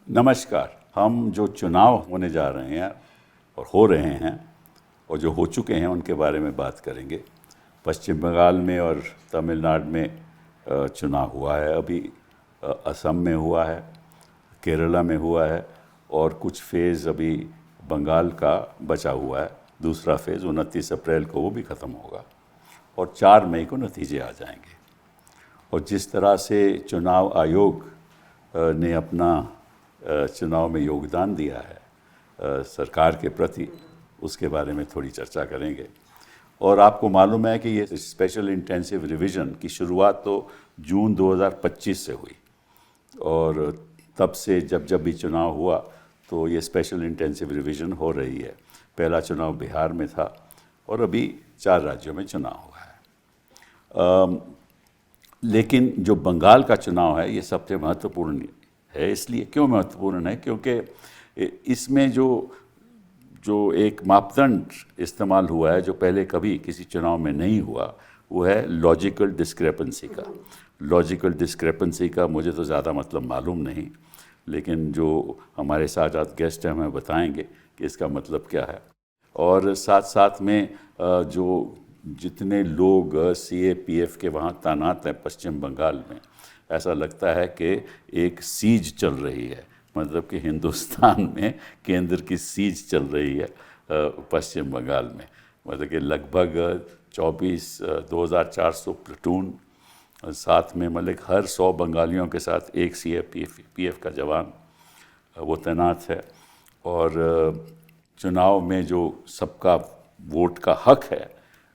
नमस्कार। हम जो चुनाव होने जा रहे हैं और हो रहे हैं और जो हो चुके हैं उनके बारे में बात करेंगे। पश्चिम बंगाल में और तमिलनाडु में चुनाव हुआ है, अभी असम में हुआ है, केरला में हुआ है और कुछ फेज़ अभी बंगाल का बचा हुआ है। दूसरा फेज़ 29 अप्रैल को वो भी ख़त्म होगा और 4 मई को नतीजे आ जाएंगे। और जिस तरह से चुनाव आयोग ने अपना चुनाव में योगदान दिया है सरकार के प्रति, उसके बारे में थोड़ी चर्चा करेंगे। और आपको मालूम है कि ये स्पेशल इंटेंसिव रिवीजन की शुरुआत तो जून 2025 से हुई और तब से जब भी चुनाव हुआ तो ये स्पेशल इंटेंसिव रिवीजन हो रही है। पहला चुनाव बिहार में था और अभी 4 राज्यों में चुनाव हुआ है। लेकिन जो बंगाल का चुनाव है ये सबसे महत्वपूर्ण है। इसलिए क्यों महत्वपूर्ण है? क्योंकि इसमें जो एक मापदंड इस्तेमाल हुआ है जो पहले कभी किसी चुनाव में नहीं हुआ, वो है लॉजिकल डिस्क्रेपेंसी का। लॉजिकल डिस्क्रेपेंसी का मुझे तो ज़्यादा मतलब मालूम नहीं, लेकिन जो हमारे साथ आज गेस्ट हैं हमें बताएंगे कि इसका मतलब क्या है। और साथ साथ में जो जितने लोग CAPF के वहाँ तैनात हैं पश्चिम बंगाल में, ऐसा लगता है कि एक सीज चल रही है, मतलब कि हिंदुस्तान में केंद्र की सीज चल रही है पश्चिम बंगाल में। मतलब कि लगभग 24,400 प्लेटून, साथ में मतलब हर 100 बंगालियों के साथ एक CAPF का जवान वो तैनात है। और चुनाव में जो सबका वोट का हक है,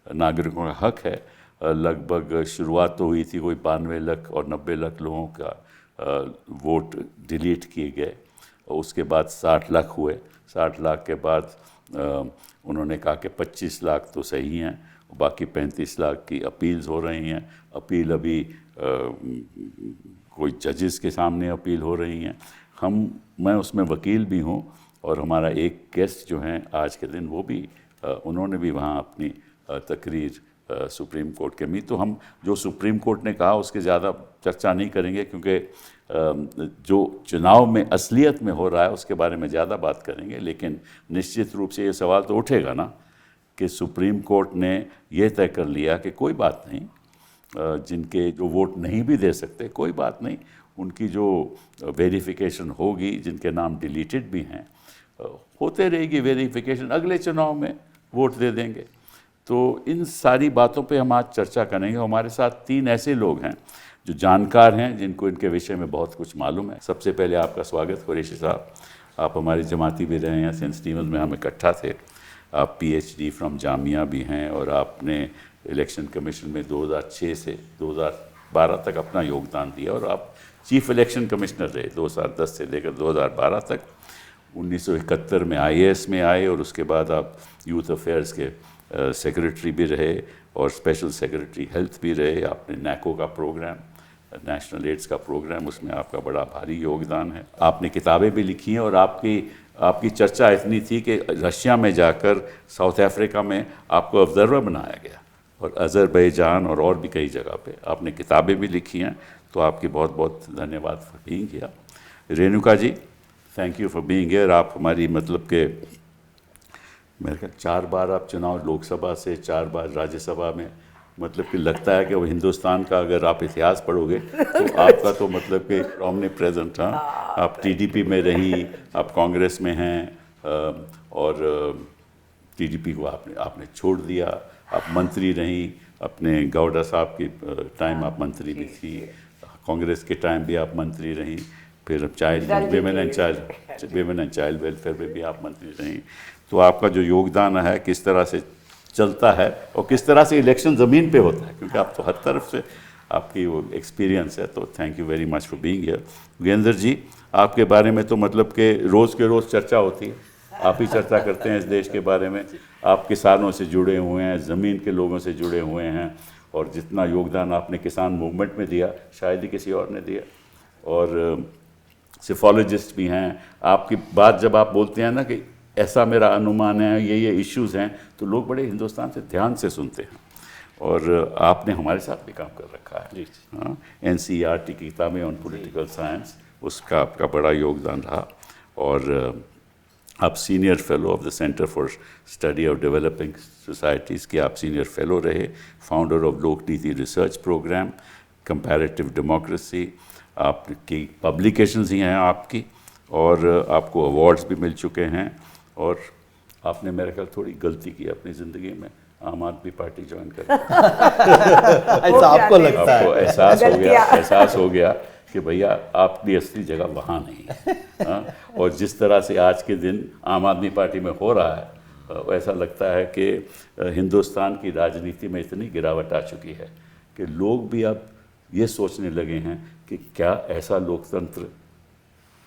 नागरिकों का हक है, लगभग शुरुआत तो हुई थी कोई 92 लाख और 90 लाख लोगों का वोट डिलीट किए गए और उसके बाद 60 लाख हुए। 60 लाख के बाद उन्होंने कहा कि 25 लाख तो सही हैं, बाकी 35 लाख की अपील्स हो रही हैं। अपील अभी कोई जजेस के सामने अपील हो रही हैं। मैं उसमें वकील भी हूँ और हमारा एक गेस्ट जो हैं आज के दिन, वो भी उन्होंने भी वहाँ अपनी तकरीर सुप्रीम कोर्ट के तो हम जो सुप्रीम कोर्ट ने कहा उसके ज़्यादा चर्चा नहीं करेंगे, क्योंकि जो चुनाव में असलियत में हो रहा है उसके बारे में ज़्यादा बात करेंगे। लेकिन निश्चित रूप से ये सवाल तो उठेगा ना कि सुप्रीम कोर्ट ने ये तय कर लिया कि कोई बात नहीं, जिनके जो वोट नहीं भी दे सकते कोई बात नहीं, उनकी जो वेरिफिकेशन होगी, जिनके नाम डिलीटेड भी हैं, होते रहेगी वेरिफिकेशन, अगले चुनाव में वोट दे देंगे। तो इन सारी बातों पे हम आज चर्चा करेंगे। हमारे साथ 3 ऐसे लोग हैं जो जानकार हैं, जिनको इनके विषय में बहुत कुछ मालूम है। सबसे पहले आपका स्वागत कुरैशी साहब। आप हमारी जमाती भी रहे हैं, सेंट स्टीवंस में हम इकट्ठा थे। आप PhD फ्रॉम जामिया भी हैं और आपने इलेक्शन कमीशन में 2006 से 2012 तक अपना योगदान दिया और आप चीफ इलेक्शन कमिश्नर रहे 2010 से लेकर 2012 तक। 1971 में IAS में आए और उसके बाद आप यूथ अफेयर्स के सेक्रेटरी भी रहे और स्पेशल सेक्रेटरी हेल्थ भी रहे। आपने NACO का प्रोग्राम, नेशनल एड्स का प्रोग्राम, उसमें आपका बड़ा भारी योगदान है। आपने किताबें भी लिखी हैं और आपकी चर्चा इतनी थी कि रशिया में जाकर, साउथ अफ्रीका में आपको ऑब्जर्वर बनाया गया और अज़रबैजान और भी कई जगह पे आपने किताबें भी लिखी हैं। तो आपकी बहुत बहुत धन्यवाद for being here. Renuka ji, thank you for being here. आप हमारी मतलब के मेरे ख्याल 4 बार आप चुनाव लोकसभा से, 4 बार राज्यसभा में, मतलब कि लगता है कि वो हिंदुस्तान का अगर आप इतिहास पढ़ोगे तो आपका तो मतलब कि ऑमनी प्रेजेंट। हाँ, आप TDP में रही, आप कांग्रेस में हैं और TDP को आपने छोड़ दिया, आप मंत्री रही। अपने गौडा साहब की टाइम आप मंत्री भी थी, कांग्रेस के टाइम भी आप मंत्री रही, फिर विमेन एंड चाइल्ड वेलफेयर में भी आप मंत्री रही। तो आपका जो योगदान है किस तरह से चलता है और किस तरह से इलेक्शन ज़मीन पे होता है, क्योंकि आप तो हर तरफ से आपकी वो एक्सपीरियंस है। तो thank you very much for being here. Yogendra ji, आपके बारे में तो मतलब कि रोज़ के रोज़ चर्चा होती है, आप ही चर्चा करते हैं इस देश के बारे में। आप किसानों से जुड़े हुए हैं, ज़मीन के लोगों से जुड़े हुए हैं और जितना योगदान आपने किसान मूवमेंट में दिया शायद ही किसी और ने दिया। और सिफोलॉजिस्ट भी हैं। आपकी बात जब आप बोलते हैं ना कि ऐसा मेरा अनुमान है, ये इश्यूज़ हैं, तो लोग बड़े हिंदुस्तान से ध्यान से सुनते हैं। और आपने हमारे साथ भी काम कर रखा है। हाँ, NCERT की किताबें ऑन पॉलिटिकल साइंस उसका आपका बड़ा योगदान रहा। और आप senior fellow of the centre for study of developing societies के आप सीनियर फेलो रहे, founder of Lokniti research programme, comparative democracy, आपकी पब्लिकेशंस ही हैं आपकी, और आपको अवार्ड्स भी मिल चुके हैं। और आपने मेरे ख्याल थोड़ी गलती की अपनी ज़िंदगी में, आम आदमी पार्टी ज्वाइन कर ऐसा आपको लगता है? आपको एहसास हो गया कि भैया आपकी असली जगह वहाँ नहीं है। हाँ? और जिस तरह से आज के दिन आम आदमी पार्टी में हो रहा है, ऐसा लगता है कि हिंदुस्तान की राजनीति में इतनी गिरावट आ चुकी है कि लोग भी अब ये सोचने लगे हैं कि क्या ऐसा लोकतंत्र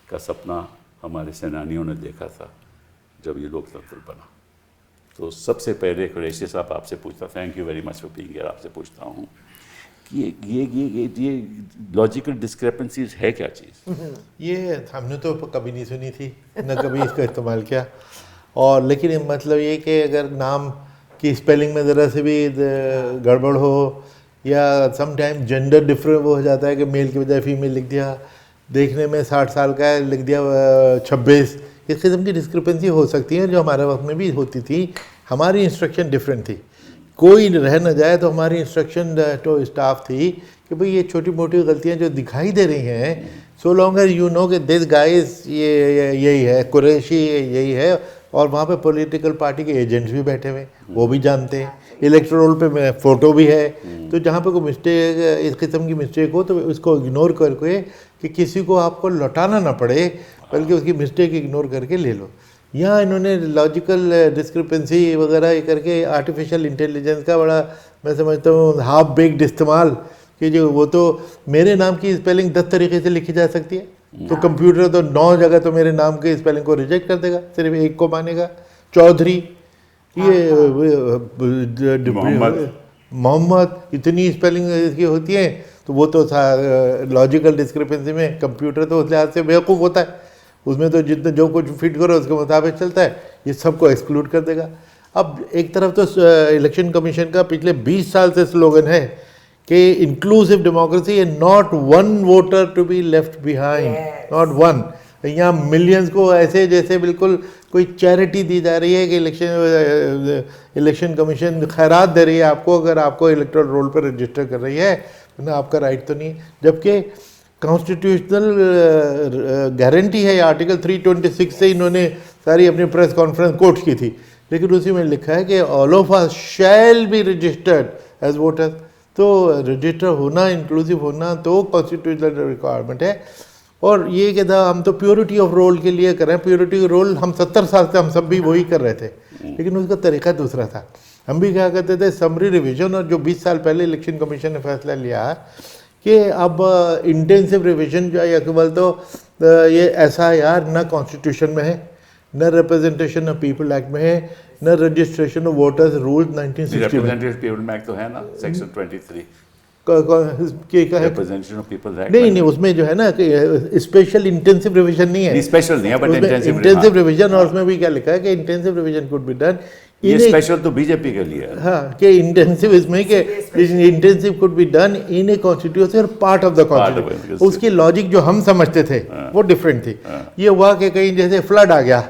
का सपना हमारे सेनानियों ने देखा था जब ये लोकतंत्र बना। तो सबसे पहले कुरैशी साहब आपसे पूछता, thank you very much for being here, आपसे पूछता हूँ कि ये लॉजिकल डिस्क्रिपेंसीज है क्या चीज़? ये हमने तो कभी नहीं सुनी थी, न कभी इसका इस्तेमाल किया। और लेकिन मतलब ये कि अगर नाम की स्पेलिंग में ज़रा से भी गड़बड़ हो, या समटाइम जेंडर डिफरेंट हो जाता है कि मेल की बजाय फीमेल लिख दिया, देखने में 60 साल का है लिख दिया 26, इस किस्म की डिस्क्रिपेंसी हो सकती है, जो हमारे वक्त में भी होती थी। हमारी इंस्ट्रक्शन डिफरेंट थी, कोई रह न जाए तो हमारी इंस्ट्रक्शन तो स्टाफ थी कि भाई ये छोटी मोटी गलतियां जो दिखाई दे रही हैं, so long as you know कि दिस गाइस ये यही है, कुरैशी यही है, और वहाँ पे पॉलिटिकल पार्टी के एजेंट्स भी बैठे हुए, वो भी जानते हैं, इलेक्टोरल पे फ़ोटो भी है। तो जहाँ पे कोई मिस्टेक, इस किस्म की मिस्टेक हो तो उसको इग्नोर करके, कि किसी को आपको लौटाना ना पड़े, बल्कि उसकी मिस्टेक इग्नोर करके ले लो। यहाँ इन्होंने लॉजिकल डिस्क्रिपेंसी वगैरह ये करके आर्टिफिशियल इंटेलिजेंस का बड़ा, मैं समझता हूँ, हाफ बेक्ड इस्तेमाल, कि जो वो तो मेरे नाम की स्पेलिंग 10 तरीके से लिखी जा सकती है, तो कंप्यूटर तो 9 जगह तो मेरे नाम के स्पेलिंग को रिजेक्ट कर देगा, सिर्फ एक को मानेगा। चौधरी, ये मोहम्मद, इतनी स्पेलिंग इसकी होती है, तो वो तो लॉजिकल डिस्क्रिपेंसी में कंप्यूटर तो उस लिहाज से बेवकूफ़ होता है, उसमें तो जितने जो कुछ फिट करो उसके मुताबिक चलता है, ये सबको एक्सक्लूड कर देगा। अब एक तरफ तो इलेक्शन कमीशन का पिछले 20 साल से स्लोगन है कि inclusive democracy and not one voter to be left behind, not one. यहाँ मिलियंस को ऐसे जैसे बिल्कुल कोई चैरिटी दी जा रही है कि इलेक्शन कमीशन खैरात दे रही है आपको, अगर आपको इलेक्टोरल रोल पर रजिस्टर कर रही है, ना आपका राइट तो नहीं। जबकि कॉन्स्टिट्यूशनल गारंटी है, आर्टिकल 326 से इन्होंने सारी अपनी प्रेस कॉन्फ्रेंस कोट की थी, लेकिन उसी में लिखा है कि all of us shall be registered as voters. तो रजिस्टर होना, इंक्लूसिव होना तो कॉन्स्टिट्यूशनल रिक्वायरमेंट है। और ये कि था हम तो प्योरिटी ऑफ रोल के लिए कर रहे हैं, प्योरिटी ऑफ रोल हम 70 साल से हम सब भी वही कर रहे थे, लेकिन उसका तरीका दूसरा था। हम भी क्या करते थे, समरी रिवीजन, और जो 20 साल पहले इलेक्शन कमीशन ने फैसला लिया कि अब इंटेंसिव रिवीजन जो है, या केवल तो ये SIR न कॉन्स्टिट्यूशन में है, न रिप्रेजेंटेशन ऑफ पीपल एक्ट में है, न रजिस्ट्रेशन ऑफ वोटर्स रूल 1960 में। रिप्रेजेंटेटिव पीपल एक्ट तो है ना, section 23 representation of people act नहीं, उसमें जो है ना कि स्पेशल इंटेंसिव रिवीजन नहीं है, स्पेशल नहीं है, बट इंटेंसिव रिवीजन। और उसमें भी क्या लिखा है कि intensive revision could be done, ये स्पेशल तो बीजेपी के लिए है। हाँ, कि इंटेंसिव इसमें कि intensive could be done in a constitution और पार्ट ऑफ द कॉन्स्टिट्यूशन। उसकी लॉजिक जो हम समझते थे वो डिफरेंट थी। ये हुआ कि कहीं जैसे फ्लड आ गया,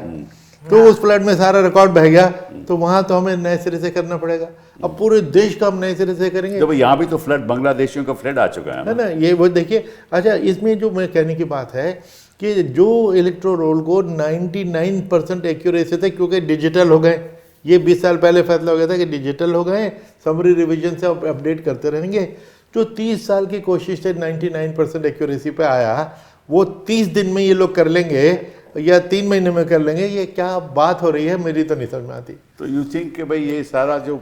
तो उस फ्लड में सारा रिकॉर्ड बह गया, तो वहाँ तो हमें नए सिरे से करना पड़ेगा। अब पूरे देश का हम नए सिरे से करेंगे। जब यहाँ भी तो फ्लड, बांग्लादेशियों का फ्लड आ चुका है ना, ये वो देखिए। अच्छा, इसमें जो मैं कहने की बात है कि जो इलेक्टोरल रोल को 99% एक्यूरेसी थे, क्योंकि डिजिटल हो गए, ये 20 साल पहले फैसला हो गया था कि डिजिटल हो गए, समरी रिवीजन से अपडेट करते रहेंगे। जो 30 साल की कोशिश से 99% एक्यूरेसी पे आया, वो 30 दिन में ये लोग कर लेंगे या 3 महीने में कर लेंगे, ये क्या बात हो रही है, मेरी तो नहीं समझ में आती। तो यू थिंक कि भाई ये सारा जो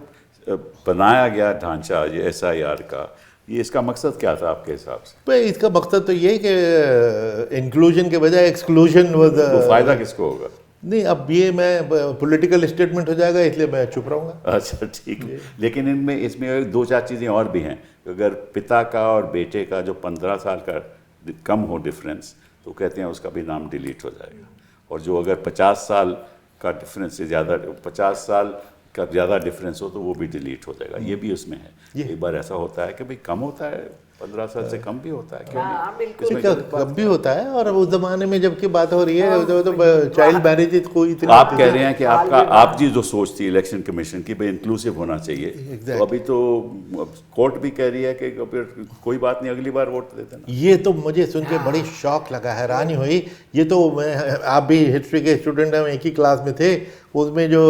बनाया गया ढांचा, ये SIR का, ये इसका मकसद क्या था आपके हिसाब से? भाई इसका मकसद तो ये कि इंक्लूजन के बजाय एक्सक्लूजन वाज। तो फायदा किसको होगा? नहीं, अब ये मैं पॉलिटिकल स्टेटमेंट हो जाएगा, इसलिए मैं चुप रहूँगा। अच्छा, ठीक है। लेकिन इसमें 2-4 चीज़ें और भी हैं। अगर पिता का और बेटे का जो 15 साल का कम हो डिफरेंस, तो कहते हैं उसका भी नाम डिलीट हो जाएगा। और जो अगर 50 साल का डिफरेंस से ज़्यादा, 50 साल का ज़्यादा डिफरेंस हो तो वो भी डिलीट हो जाएगा, ये भी उसमें है। एक बार ऐसा होता है कि भाई कम होता है, 15 साल से कम भी होता है, क्यों नहीं? इसमें कब भी होता है। और अब उस जमाने में जबकि बात हो रही है तो चाइल्ड मैरिज कोई इतनी आप कह रहे हैं कि आपकी जो सोच थी इलेक्शन कमीशन की भाई इंक्लूसिव होना चाहिए, तो अभी तो कोर्ट भी कह रही है कि फिर कोई बात नहीं, अगली बार वोट दे देना। ये तो मुझे सुन के बड़ी शौक लगा, हैरानी हुई। ये तो आप भी हिस्ट्री के स्टूडेंट, हम एक ही क्लास में थे। उसमें जो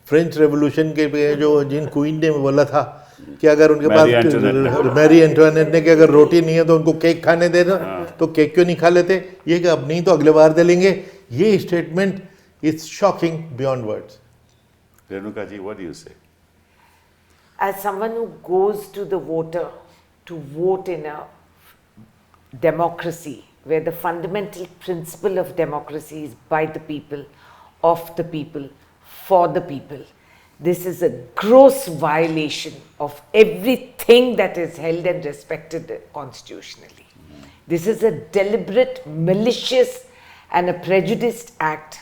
फ्रेंच रेवोल्यूशन के जो जिन क्वीन ने बोला था कि अगर उनके पास मैरी एंटोनेट ने कि अगर रोटी नहीं है तो उनको केक खाने देना, तो केक क्यों नहीं खा लेते? ये कि अब नहीं तो अगले बार दे लेंगे। ये statement is shocking beyond words. Renuka ji, what do you say? As someone who goes to the voter to vote in a democracy where the fundamental principle of democracy is by the people, of the people, for the people, this is a gross violation of everything that is held and respected constitutionally. This is a deliberate, malicious and a prejudiced act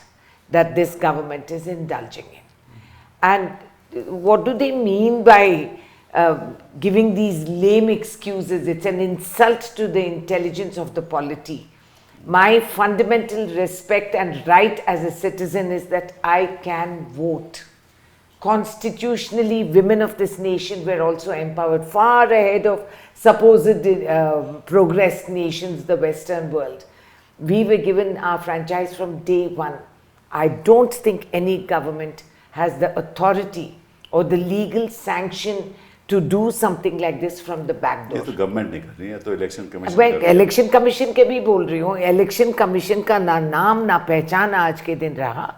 that this government is indulging in. And what do they mean by giving these lame excuses? It's an insult to the intelligence of the polity. My fundamental respect and right as a citizen is that I can vote. Constitutionally, women of this nation were also empowered, far ahead of supposed progressed nations, the Western world. We were given our franchise from day one. I don't think any government has the authority or the legal sanction to do something like this from the back door. ये तो government नहीं कर रही है, तो election commission. मैं election commission के भी बोल रही हूँ। इलेक्शन कमीशन का ना नाम ना पहचान आज के दिन रहा।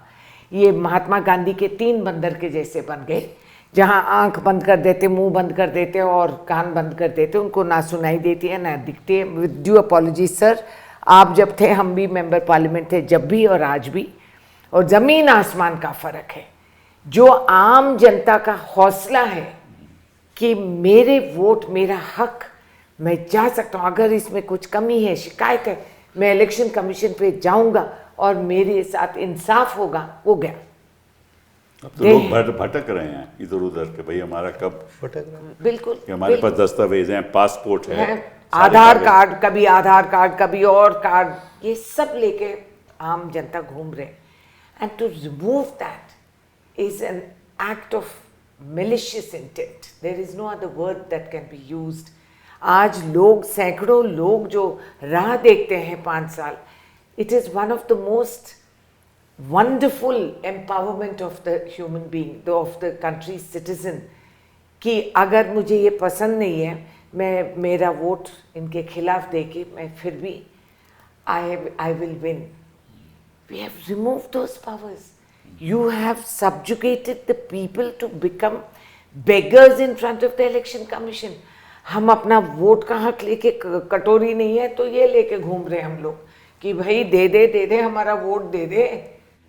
ये महात्मा गांधी के 3 बंदर के जैसे बन गए, जहाँ आंख बंद कर देते, मुंह बंद कर देते और कान बंद कर देते, उनको ना सुनाई देती है ना दिखती है। विद ड्यू अपॉलॉजी सर, आप जब थे हम भी मेंबर पार्लियामेंट थे, जब भी और आज भी, और ज़मीन आसमान का फ़र्क है। जो आम जनता का हौसला है कि मेरे वोट मेरा हक, मैं जा सकता हूँ, अगर इसमें कुछ कमी है, शिकायत है, मैं इलेक्शन कमीशन पे जाऊंगा और मेरे साथ इंसाफ होगा, वो गया। अब तो लोग भटक रहे हैं इधर उधर के भाई हमारा कब भटक रहे हैं। बिल्कुल कि हमारे पास दस्तावेज हैं, पासपोर्ट है, आधार कार्ड, कभी आधार कार्ड, कभी और कार्ड, ये सब लेके आम जनता घूम रहे। And to remove that is an act of malicious intent. There is no other word that can be used. आज लोग, सैकड़ों लोग जो राह देखते हैं 5 साल, it is one of the most wonderful empowerment of the human being, of the country's citizen, कि अगर मुझे ये पसंद नहीं है, मैं मेरा वोट इनके खिलाफ देके मैं फिर भी I will win. We have removed those powers. You have subjugated the people to become beggars in front of the election commission. हम अपना वोट का हक लेके, कटोरी नहीं है तो ये लेके घूम रहे हम लोग कि भाई दे दे हमारा vote they they.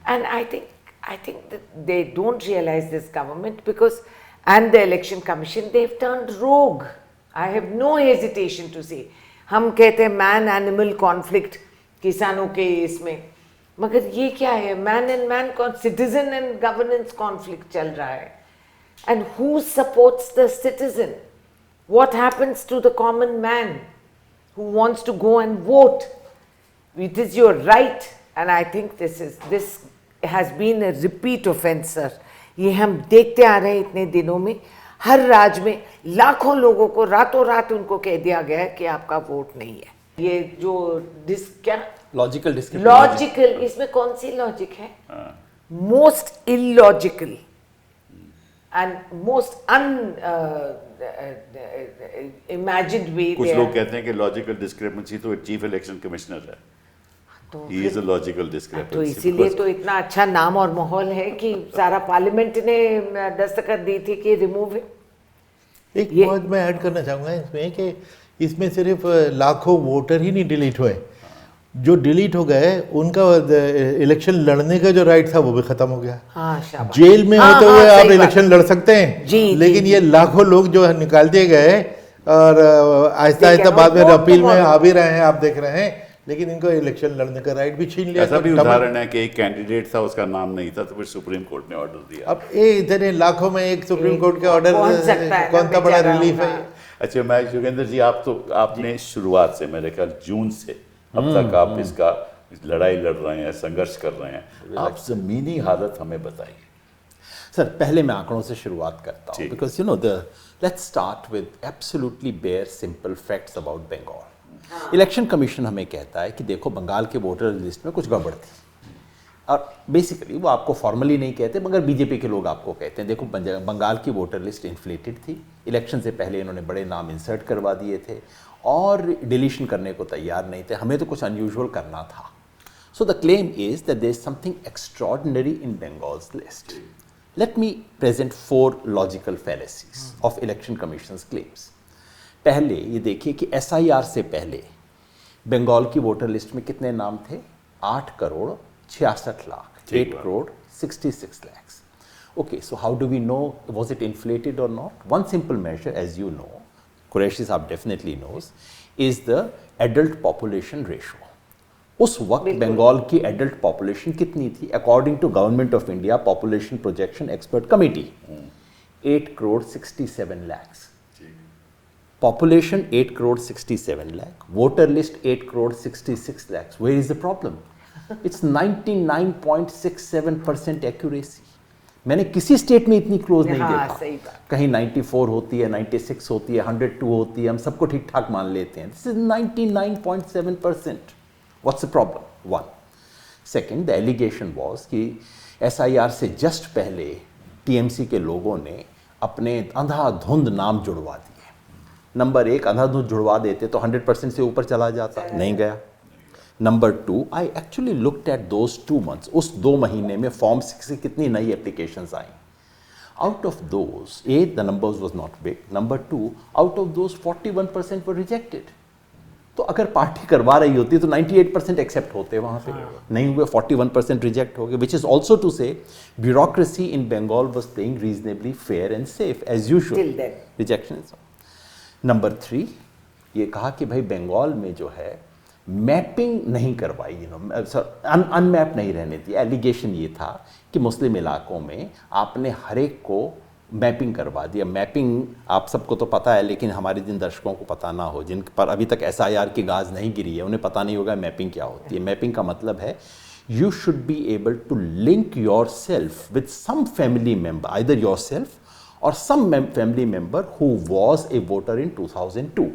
And I think that they don't realize this government because, and the election commission, they've turned rogue. I have no hesitation to say. हम कहते हैं man animal conflict किसानों के इसमें, मगर ये क्या है? Man and man, citizen and governance conflict चल रहा है। And who supports the citizen? What happens to the common man who wants to go and vote? It is your right and I think this has been a repeat offence sir. ये हम देखते आ रहे हैं इतने दिनों में, हर राज्य में लाखों लोगों को रातों रात उनको कह दिया गया है कि आपका वोट नहीं है। ये जो क्या लॉजिकल, इसमें कौन सी लॉजिक है? Most illogical and most imagined way. कुछ लोग कहते हैं कि लॉजिकल डिस्क्रिपेंसी तो चीफ इलेक्शन कमिश्नर है, तो he is a logical discrepancy. तो इसीलिए तो इतना अच्छा नाम और माहौल है कि सारा पार्लियामेंट ने दस्तखत दी थी कि रिमूव है। एक बात मैं ऐड करना चाहूँगा इसमें कि इसमें सिर्फ लाखों वोटर ही नहीं डिलीट हुए, जो डिलीट हो गए उनका इलेक्शन लड़ने का जो राइट था वो भी खत्म हो गया। हाँ, शाबाश। जेल में होते हुए आप इलेक्शन लड़ सकते हैं, लेकिन ये लाखों लोग जो निकाल दिए गए और आहिस्ता आहिस्ता बाद में अपील में आ भी रहे हैं, आप देख रहे हैं, लेकिन इनको इलेक्शन लड़ने का राइट भी छीन लिया। ऐसा भी तो उदाहरण है कि एक कैंडिडेट था, उसका नाम नहीं था, तो फिर सुप्रीम कोर्ट ने ऑर्डर दिया। अब ये इतने लाखों में एक सुप्रीम कोर्ट के ऑर्डर पहुंच सकता है कौन सा बड़ा बेचारा रिलीफ है? होगा। अच्छा, मैं योगेंद्र जी, आपने शुरुआत से, मेरे ख्याल जून से अब तक आप इसका लड़ाई लड़ रहे हैं, संघर्ष कर रहे हैं। आप जमीनी हालत हमें बताइए। सर, पहले मैं आंकड़ों से शुरुआत करता हूँ, ठीक। Because let's start with absolutely bare simple facts about Bengal. Election commission हमें कहता है कि देखो, बंगाल के वोटर लिस्ट में कुछ गड़बड़ थी, और बेसिकली वो आपको फॉर्मली नहीं कहते, मगर बीजेपी के लोग आपको कहते हैं देखो, बंगाल की वोटर लिस्ट इन्फ्लेटेड थी, इलेक्शन से पहले इन्होंने बड़े नाम इंसर्ट करवा दिए थे और डिलीशन करने को तैयार नहीं थे, हमें तो कुछ अनयूजुअल करना था। So the claim is that there is something extraordinary in Bengal's list. Let me present 4 logical fallacies of election commission's claims. पहले ये देखिए कि एसआईआर से पहले बंगाल की वोटर लिस्ट में कितने नाम थे? 8 crore 66 lakh, 8 crore 66 lakhs. Okay, so how do we know, was it inflated or not? One simple measure, as you know, Qureshi Saab definitely knows, is the adult population ratio. उस वक्त बंगाल की एडल्ट पॉपुलेशन कितनी थी? According to government of India population projection expert committee, 8 crore 67 lakhs. Population 8 crore 67 lakh, voter list 8 crore 66 lakhs. Where is the problem? It's 99.67% accuracy. मैंने किसी state में इतनी close नहीं देखा। सही बात। कहीं 94 होती है, 96 होती है, 102 होती है, हम सबको ठीक ठाक मान लेते हैं। This is 99.7%. What's the problem? One. Second, the allegation was कि SIR से जस्ट पहले TMC के लोगों ने अपने अंधाधुंध नाम जुड़वा दिए। नंबर 1, अंधाधुंध जुड़वा देते तो 100% से ऊपर चला जाता, नहीं गया। Number 2, I actually looked at those 2 months, उस 2 महीने में फॉर्म 6 से कितनी नई applications I. Out of those, A, the numbers was not big. Number 2, out of those 41% were rejected. तो अगर पार्टी करवा रही होती तो 98% एक्सेप्ट होते वहाँ पे, नहीं हुए, 41% रिजेक्ट हो गए, which is also to say bureaucracy in Bengal was playing reasonably fair and safe as usual. Rejection. Number 3, ये कहा कि भाई बंगाल में जो है मैपिंग नहीं करवाई, अनमैप नहीं रहने दी। एलिगेशन ये था कि मुस्लिम इलाकों में आपने हर एक को मैपिंग करवा दिया। मैपिंग आप सबको तो पता है, लेकिन हमारे जिन दर्शकों को पता ना हो, जिन पर अभी तक SIR की गाज नहीं गिरी है, उन्हें पता नहीं होगा मैपिंग क्या होती है। मैपिंग का मतलब है you should be able to link yourself with some family member, either yourself और some family member who was a voter in 2002.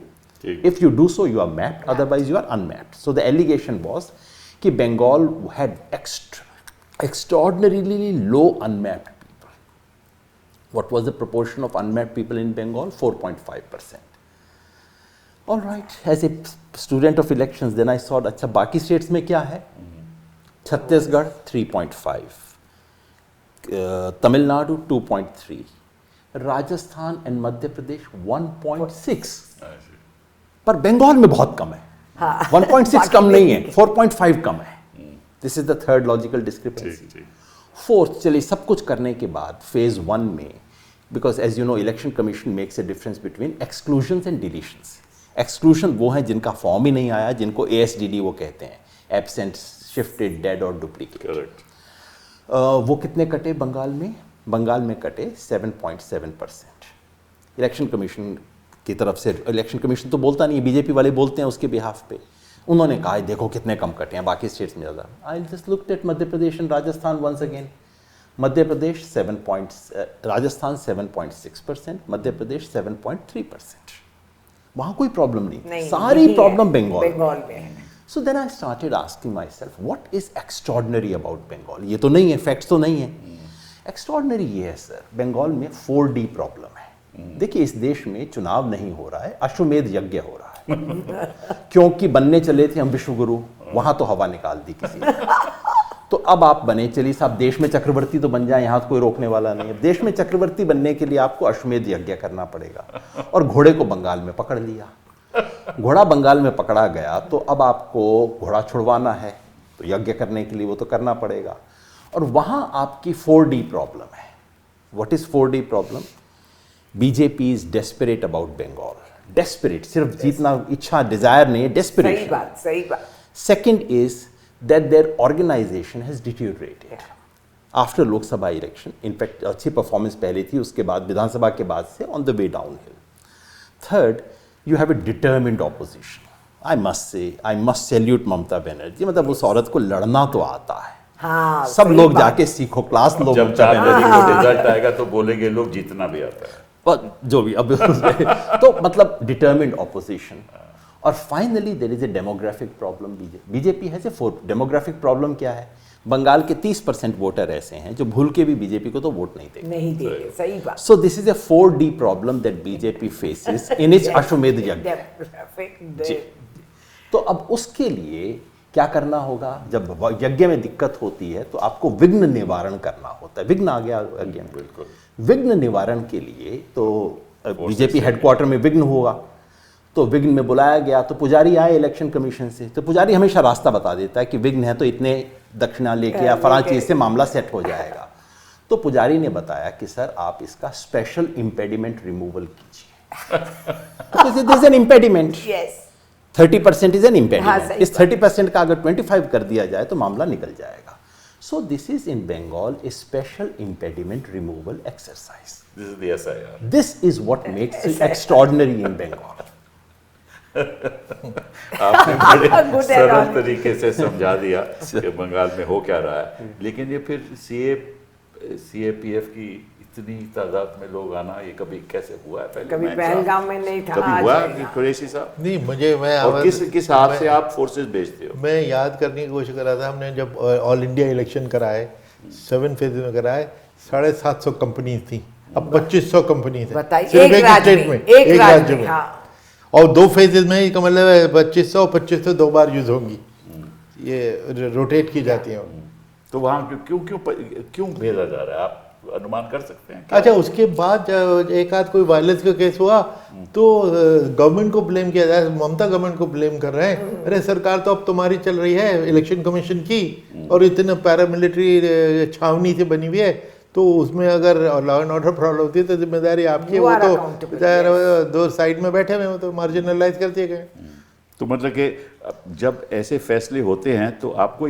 If you do so, you are mapped, otherwise you are unmapped. So the allegation was कि Bengal had extraordinarily low unmapped people. What was the proportion of unmapped people in Bengal? 4.5%. All right, as a student of elections, then I thought, अच्छा बाकी states में क्या है? Chhattisgarh 3.5, Tamil Nadu 2.3, Rajasthan and Madhya Pradesh 1.6, पर बंगाल में बहुत कम है। 1.6 कम नहीं है, 4.5 कम है। This is the third logical discrepancy. Fourth, चलिए सब कुछ करने के बाद फेज 1 में, because as you know election commission makes a difference between exclusions and deletions. Exclusion वो हैं जिनका फॉर्म ही नहीं आया, जिनको ASDD वो कहते हैं, एब्सेंट, शिफ्टेड, डेड और डुप्लीकेट। वो कितने कटे बंगाल में? बंगाल में कटे 7.7%। इलेक्शन कमीशन की तरफ से, इलेक्शन कमीशन तो बोलता नहीं है, बीजेपी वाले बोलते हैं उसके बिहाफ पे, उन्होंने कहा देखो कितने कम कटे हैं, बाकी स्टेट्स में ज़्यादा। I just looked at Madhya Pradesh and Rajasthan once again. Madhya Pradesh Rajasthan 7.6%, Madhya Pradesh 7.3%। वहाँ कोई प्रॉब्लम नहीं, सारी प्रॉब्लम बंगाल में है। So then I started asking myself, what is extraordinary about Bengal? ये तो नहीं है, फैक्ट्स तो नहीं है। एक्स्ट्रॉर्डिनरी ये है सर, बंगाल में 4D प्रॉब्लम है। देखिए, इस देश में चुनाव नहीं हो रहा है, अश्वमेध यज्ञ हो रहा है। क्योंकि बनने चले थे हम विश्वगुरु, वहां तो हवा निकाल दी किसी ने। तो अब आप बने चलिए साहब, देश में चक्रवर्ती तो बन जाए, यहाँ तो कोई रोकने वाला नहीं है। देश में चक्रवर्ती बनने के लिए आपको अश्वमेध यज्ञ करना पड़ेगा, और घोड़े को बंगाल में पकड़ लिया। घोड़ा बंगाल में पकड़ा गया, तो अब आपको घोड़ा छुड़वाना है, तो यज्ञ करने के लिए वो तो करना पड़ेगा। और वहाँ आपकी 4D प्रॉब्लम है। What is 4D problem? BJP is desperate about Bengal. Desperate, सिर्फ जीतना इच्छा, डिजायर नहीं है, डेस्परेशन। सही बात, सही बात। Second is that their organization has deteriorated after Lok Sabha election. In fact, अच्छी performance पहले थी, उसके बाद विधानसभा के बाद से on the way downhill. Third, you have a determined opposition. I must say, I must salute Mamata Banerjee. मतलब उस औरत को लड़ना तो आता है. हाँ, सब सही लोग बात। जाके सीखो, क्लास लो जब ममता 4 बनर्जी तारीख को रिजल्ट आएगा तो बोलेंगे लोग जीतना भी आता है। पर जो भी अब तो मतलब डिटर्मिन्ड ऑपोजिशन. और finally there is a demographic problem. BJP has a demographic problem. क्या है? बंगाल के 30% वोटर ऐसे हैं जो भूल के भी बीजेपी को तो वोट नहीं देंगे. नहीं देंगे, सही बात. सो this is a 4D problem that BJP faces in its अश्वमेध यज्ञ. जी. तो अब उसके लिए क्या करना होगा? जब यज्ञ में दिक्कत होती है तो आपको विघ्न निवारण करना होता है. विघ्न आ गया यज्ञ में. बिल्कुल. विघ्न निवारण के लिए तो बीजेपी हेडक्वार्टर में विघ्न होगा, तो विघ्न में बुलाया गया. तो पुजारी आए इलेक्शन कमीशन से, तो पुजारी हमेशा रास्ता बता देता है कि विघ्न है तो इतने दक्षिणा लेके या फलां चीज से मामला सेट हो जाएगा. तो पुजारी ने बताया कि सर आप इसका स्पेशल इम्पेडिमेंट रिमूवल कीजिए. This is an impediment. Yes. 30% is an हाँ, इम्पेडिमेंट. सही इस 30% का अगर 25 कर दिया जाए तो मामला निकल जाएगा. So this is in Bengal a special impediment removal exercise. This is the SIR. This is what makes it extraordinary in Bengal. आपने बड़े Good सरल analogy. तरीके से समझा दिया कि बंगाल में हो क्या रहा है. लेकिन ये फिर CAPF की इतनी तादाद में लोग आना, ये कभी कैसे हुआ है? पहले कभी मैं पहलगाम में नहीं था. कभी आज हुआ है। कुरैशी साहब? नहीं, मुझे मैं और किस हाथ से आप फोर्सेस भेजते हो? मैं याद करने की कोशिश कर रहा था. हमने जब ऑल इंडिया इलेक्शन कराए 7 फेज में कराए, 750 कंपनी थी. अब 2500 कंपनी है बताइए, सिर्फ एक राज्य स्टेट में, में, एक राज्य में. हाँ. और 2 फेजेज में इसका मतलब है 2500 2 बार यूज होंगी. ये रोटेट की जाती हैं. तो वहाँ क्यों भेजा जा रहा है? आप अनुमान कर सकते हैं? अच्छा, उसके बाद एक आध कोई वायलेंस का केस हुआ तो गवर्नमेंट को ब्लेम किया जाए. ममता गवर्नमेंट को ब्लेम कर रहे हैं. अरे सरकार तो अब तुम्हारी चल रही है इलेक्शन कमीशन की, और इतने पैरामिलिट्री छावनी से बनी हुई है, तो उसमें अगर लॉ एंड ऑर्डर प्रॉब्लम होती है तो जिम्मेदारी आपकी है. You वो are तो accountable, बेचारे दो साइड में बैठे हुए, वो तो मार्जिनलाइज कर दिए गए. तो मतलब कि जब ऐसे फैसले होते हैं तो आपको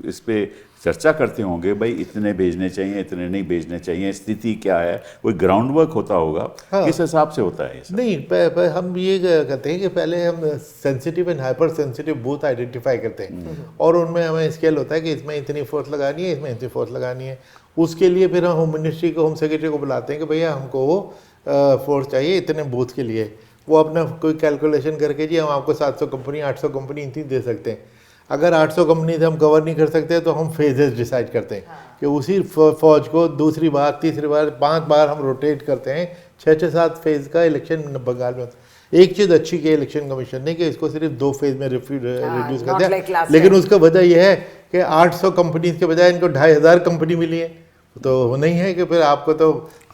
इस पे चर्चा करते होंगे, भाई इतने भेजने चाहिए, इतने नहीं भेजने चाहिए, स्थिति क्या है, कोई ग्राउंड वर्क होता होगा. हाँ. किस हिसाब से होता है ये सब? नहीं, हम ये कहते हैं कि पहले हम sensitive and hyper sensitive booth identify करते हैं, और उनमें हमें स्केल होता है कि इसमें इतनी फोर्स लगानी है, इसमें इतनी फोर्स लगानी है. उसके लिए फिर हम होम मिनिस्ट्री को, होम सेक्रेटरी को बुलाते हैं कि भैया हमको वो फोर्स चाहिए इतने बूथ के लिए. वो अपना कोई कैलकुलेशन करके जी हम आपको 700 कंपनी 800 कंपनी इतनी दे सकते हैं. अगर 800 कंपनी से हम कवर नहीं कर सकते तो हम फेजेस डिसाइड करते हैं कि उसी फौज को दूसरी बार, तीसरी बार, 5 बार हम रोटेट करते हैं. 6-7 फेज का इलेक्शन बंगाल में होता है. एक चीज़ अच्छी की इलेक्शन कमीशन ने कि इसको सिर्फ 2 फेज में रिड्यूस कर not दिया. like last लेकिन time. उसका वजह यह है कि 800 कंपनी के बजाय इनको 2500 कंपनी मिली है. तो वो नहीं है कि फिर आपको तो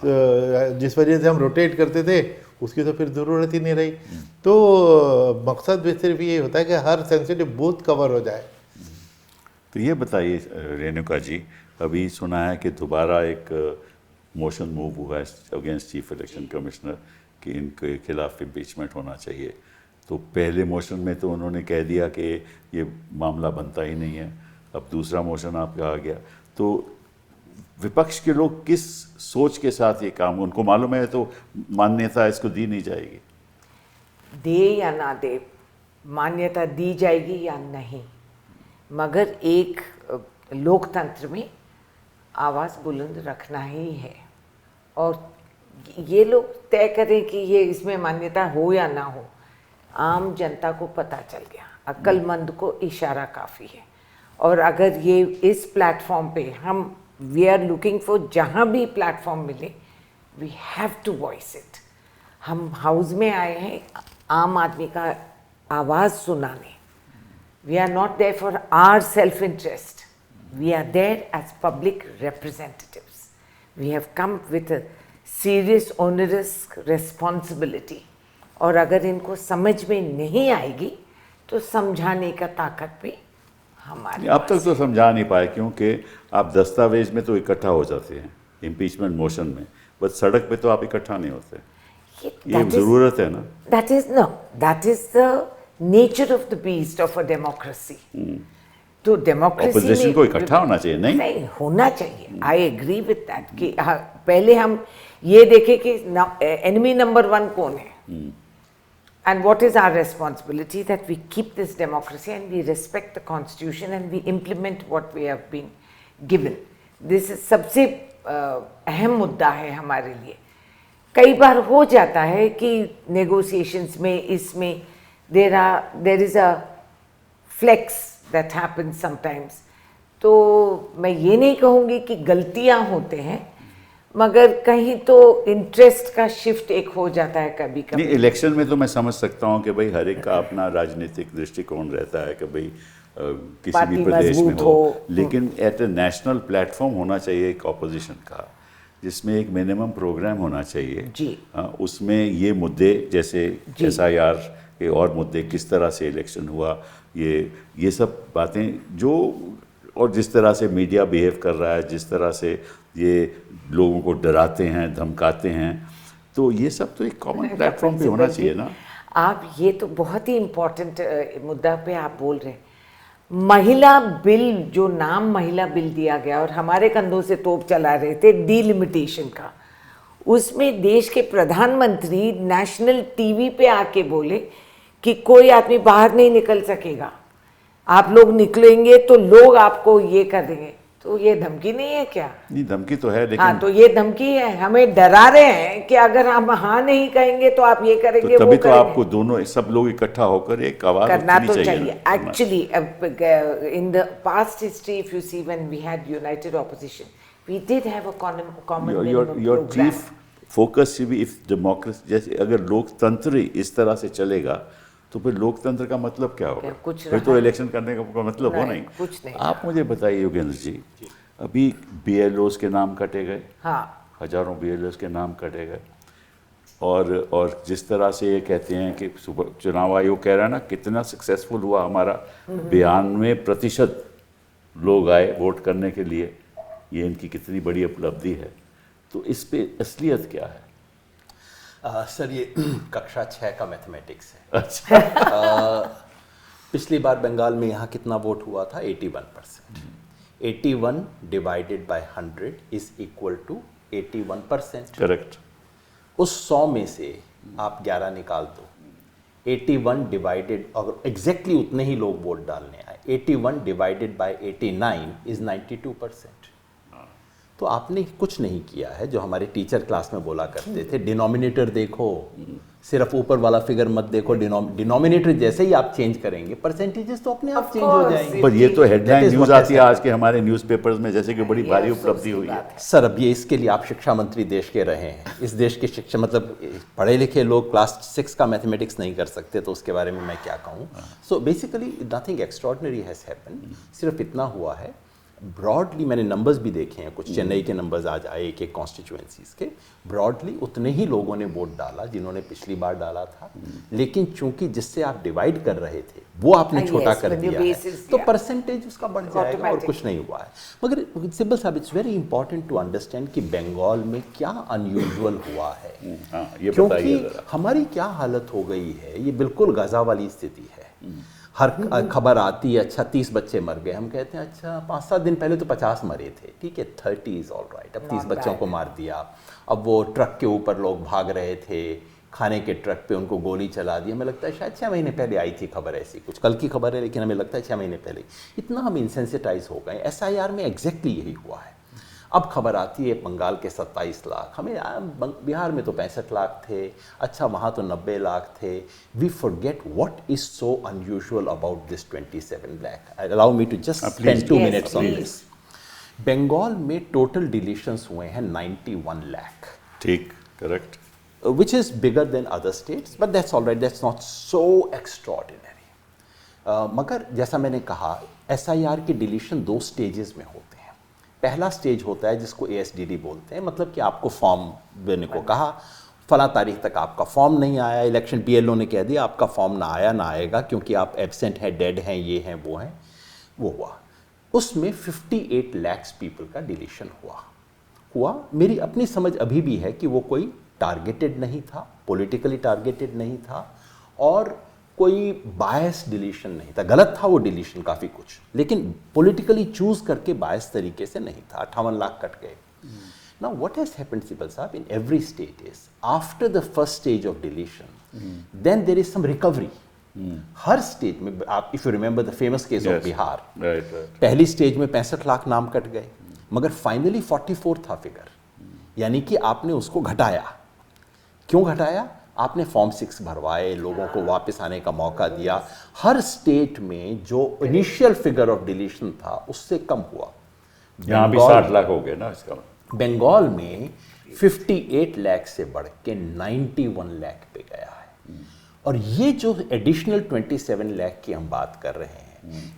जिस वजह से हम रोटेट करते थे उसकी तो फिर ज़रूरत ही नहीं रही. तो मकसद भी सिर्फ ये होता है कि हर सेंसिटिव बूथ कवर हो जाए. तो ये बताइए रेणुका जी, अभी सुना है कि दोबारा एक मोशन मूव हुआ है अगेंस्ट चीफ इलेक्शन कमिश्नर कि इनके खिलाफ इम्पीचमेंट होना चाहिए. तो पहले मोशन में तो उन्होंने कह दिया कि ये मामला बनता ही नहीं है. अब दूसरा मोशन आपका आ गया. तो विपक्ष के लोग किस सोच के साथ ये काम, उनको मालूम है तो मान्यता इसको दी नहीं जाएगी? दे या ना दे, मान्यता दी जाएगी या नहीं, मगर एक लोकतंत्र में आवाज़ बुलंद रखना ही है. और ये लोग तय करें कि ये इसमें मान्यता हो या ना हो. आम जनता को पता चल गया, अक्लमंद को इशारा काफ़ी है. और अगर ये इस प्लेटफॉर्म पे हम वी आर लुकिंग फॉर, जहाँ भी प्लेटफॉर्म मिले we have to voice it. हम हाउस में आए हैं आम आदमी का आवाज़ सुनाने. We are not there for our self interest, we are there as public representatives. We have come with a serious onerous responsibility. और अगर इनको समझ में नहीं आएगी तो समझाने का ताकत भी हमारे अब तक तो समझा नहीं पाए, क्योंकि आप दस्तावेज में तो इकट्ठा हो जाते हैं इम्पीचमेंट मोशन में, बस सड़क पे तो आप इकट्ठा नहीं होते. ये ज़रूरत है ना. That is the nature of the beast of a democracy. तो डेमोक्रेसी ऑपोजिशन को इकट्ठा होना चाहिए, नहीं होना चाहिए। आई एग्री विद दैट कि पहले हम ये देखें कि एनिमी नंबर 1 कौन है, and what is our responsibility, that we keep this democracy and we respect the constitution and we implement what we have been given. This is सबसे अहम मुद्दा है हमारे लिए। कई बार हो जाता है कि negotiations में इसमें there is a flex that happens sometimes। तो मैं ये नहीं कहूँगी कि गलतियाँ होते हैं, मगर कहीं तो इंटरेस्ट का शिफ्ट एक हो जाता है कभी कभी। नहीं, इलेक्शन में तो मैं समझ सकता हूँ कि भाई हर एक का अपना राजनीतिक दृष्टिकोण रहता है कि भाई किसी भी प्रदेश में हो, लेकिन एट ए नेशनल प्लेटफॉर्म होना चाहिए एक ऑपोजिशन का, जिसमें एक मिनिमम प्रोग्राम होना चाहिए जी। उसमें ये मुद्दे जैसे SIR के और मुद्दे, किस तरह से इलेक्शन हुआ, ये सब बातें जो, और जिस तरह से मीडिया बिहेव कर रहा है, जिस तरह से ये लोगों को डराते हैं, धमकाते हैं, तो ये सब तो एक कॉमन प्लेटफॉर्म पे होना चाहिए ना। आप ये तो बहुत ही इम्पोर्टेंट मुद्दा पे आप बोल रहे हैं। महिला बिल, जो नाम महिला बिल दिया गया और हमारे कंधों से तोप चला रहे थे डिलिमिटेशन का, उसमें देश के प्रधानमंत्री नेशनल टीवी पे आके बोले कि कोई आदमी बाहर नहीं निकल सकेगा, आप लोग निकलेंगे तो लोग आपको ये कर देंगे। तो ये धमकी नहीं है क्या? नहीं, धमकी तो है, लेकिन हाँ, तो ये धमकी है, हमें डरा रहे हैं कि अगर हम हाँ नहीं कहेंगे तो आप ये करेंगे, तो वो तभी तो करेंगे। आपको दोनों सब लोग इकट्ठा होकर एक आवाज करना उठनी तो चाहिए। चाहिए। Actually in the past history, if you see, when we had united opposition, we did have a common minimum your program. chief focus should be, if democracy, जैसे अगर लोकतंत्र ही इस तरह से चलेगा तो फिर लोकतंत्र का मतलब क्या होगा? कुछ फिर तो इलेक्शन करने का मतलब हो नहीं। कुछ नहीं। आप मुझे बताइए योगेंद्र जी, अभी BLOs के नाम कटे गए, हाँ, हजारों BLOs के नाम कटे गए, और जिस तरह से ये कहते हैं कि चुनाव आयोग कह रहा है ना, कितना सक्सेसफुल हुआ हमारा, 92% लोग आए वोट करने के लिए, ये इनकी कितनी बड़ी उपलब्धि है। तो इस पे असलियत क्या है? सर ये कक्षा 6 का मैथमेटिक्स है। अच्छा। पिछली बार बंगाल में यहाँ कितना वोट हुआ था? 81%। 81 divided by 100 is equal to 81%। Correct. उस 100 में से आप 11 निकाल दो, 81 डिवाइडेड, अगर एग्जैक्टली उतने ही लोग वोट डालने आए, 81 डिवाइडेड बाय 89 इज 92%। तो आपने कुछ नहीं किया है जो हमारे टीचर क्लास में बोला करते थे, डिनोमिनेटर देखो, सिर्फ ऊपर वाला फिगर मत देखो, डिनोमिनेटर जैसे ही आप चेंज करेंगे परसेंटेजेस तो अपने आप चेंज हो जाएंगे। पर ये तो headline That is news what आती है has आज के हमारे न्यूज़पेपर्स में, जैसे कि बड़ी भारी उपलब्धि हुई है। सर अब ये इसके लिए आप शिक्षा मंत्री देश के रहे हैं, इस देश के शिक्षा, मतलब पढ़े लिखे लोग क्लास 6 का मैथमेटिक्स नहीं कर सकते, तो उसके बारे में मैं क्या कहूँ। So basically nothing extraordinary has happen, सिर्फ इतना हुआ है। ब्रॉडली मैंने नंबर्स भी देखे हैं, कुछ चेन्नई के नंबर्स आज आए एक एक कॉन्स्टिट्यूएंसीज के, ब्रॉडली उतने ही लोगों ने वोट डाला जिन्होंने पिछली बार डाला था, लेकिन चूंकि जिससे आप डिवाइड कर रहे थे वो आपने छोटा कर दिया है, तो परसेंटेज उसका बढ़ जाएगा और कुछ नहीं हुआ है। मगर सिब्बल साहब, it's very important to understand कि बंगाल में क्या अनयूजुअल हुआ है। ये क्योंकि हमारी क्या हालत हो गई है, ये बिल्कुल गाजा वाली स्थिति है। हर खबर आती है, अच्छा 30 बच्चे मर गए, हम कहते हैं अच्छा 5-7 दिन पहले तो 50 मरे थे, ठीक है 30 इज ऑल राइट, अब 30 बच्चों को मार दिया। अब वो ट्रक के ऊपर लोग भाग रहे थे, खाने के ट्रक पे उनको गोली चला दी। हमें लगता है शायद 6 महीने पहले आई थी खबर ऐसी, कुछ कल की खबर है, लेकिन हमें लगता है 6 महीने पहले। इतना हम इंसेंसिटाइज हो गए। SIR में एग्जैक्टली यही हुआ है। अब खबर आती है बंगाल के 27 लाख, हमें बिहार में तो 65 लाख थे, अच्छा वहाँ तो 90 लाख थे। We forget what is so unusual about this 27 lakh. Allow me to just spend 2 minutes on this. Bengal में टोटल डिलीशंस हुए हैं 91 लाख। ठीक, correct. Which is bigger than other states, but that's all right, that's not so extraordinary। मगर जैसा मैंने कहा, SIR के deletion 2 stages में होते हैं। पहला स्टेज होता है जिसको ASDD बोलते हैं, मतलब कि आपको फॉर्म देने को कहा, फला तारीख तक आपका फॉर्म नहीं आया, इलेक्शन BLO ने कह दिया आपका फॉर्म ना आया ना आएगा क्योंकि आप एब्सेंट हैं, डेड हैं, ये हैं वो हैं, वो हुआ। उसमें 58 lakhs पीपल का डिलीशन हुआ। मेरी अपनी समझ अभी भी है कि वो कोई टारगेटेड नहीं था, पॉलिटिकली टारगेटेड नहीं था, और कोई बायस डिलीशन नहीं था, गलत था वो डिलीशन काफ़ी कुछ, लेकिन पॉलिटिकली चूज करके बायस तरीके से नहीं था। 58 लाख कट गए। Now what has happened Sibal साहब in every state is after the first stage of deletion then there is some recovery. हर स्टेट में आप if you remember the famous case of Bihar, पहली स्टेज में 65 लाख नाम कट गए, मगर फाइनली 44 था फिगर, यानी कि आपने उसको घटाया। क्यों घटाया? आपने फॉर्म 6 भरवाए, लोगों को वापस आने का मौका दिया। हर स्टेट में जो इनिशियल फिगर ऑफ डिलीशन था उससे कम हुआ। यहाँ भी 60 लाख हो गए ना इसका। बंगाल में 58 लाख से बढ़ के 91 लाख पे गया है। और ये जो एडिशनल 27 लाख की हम बात कर रहे हैं,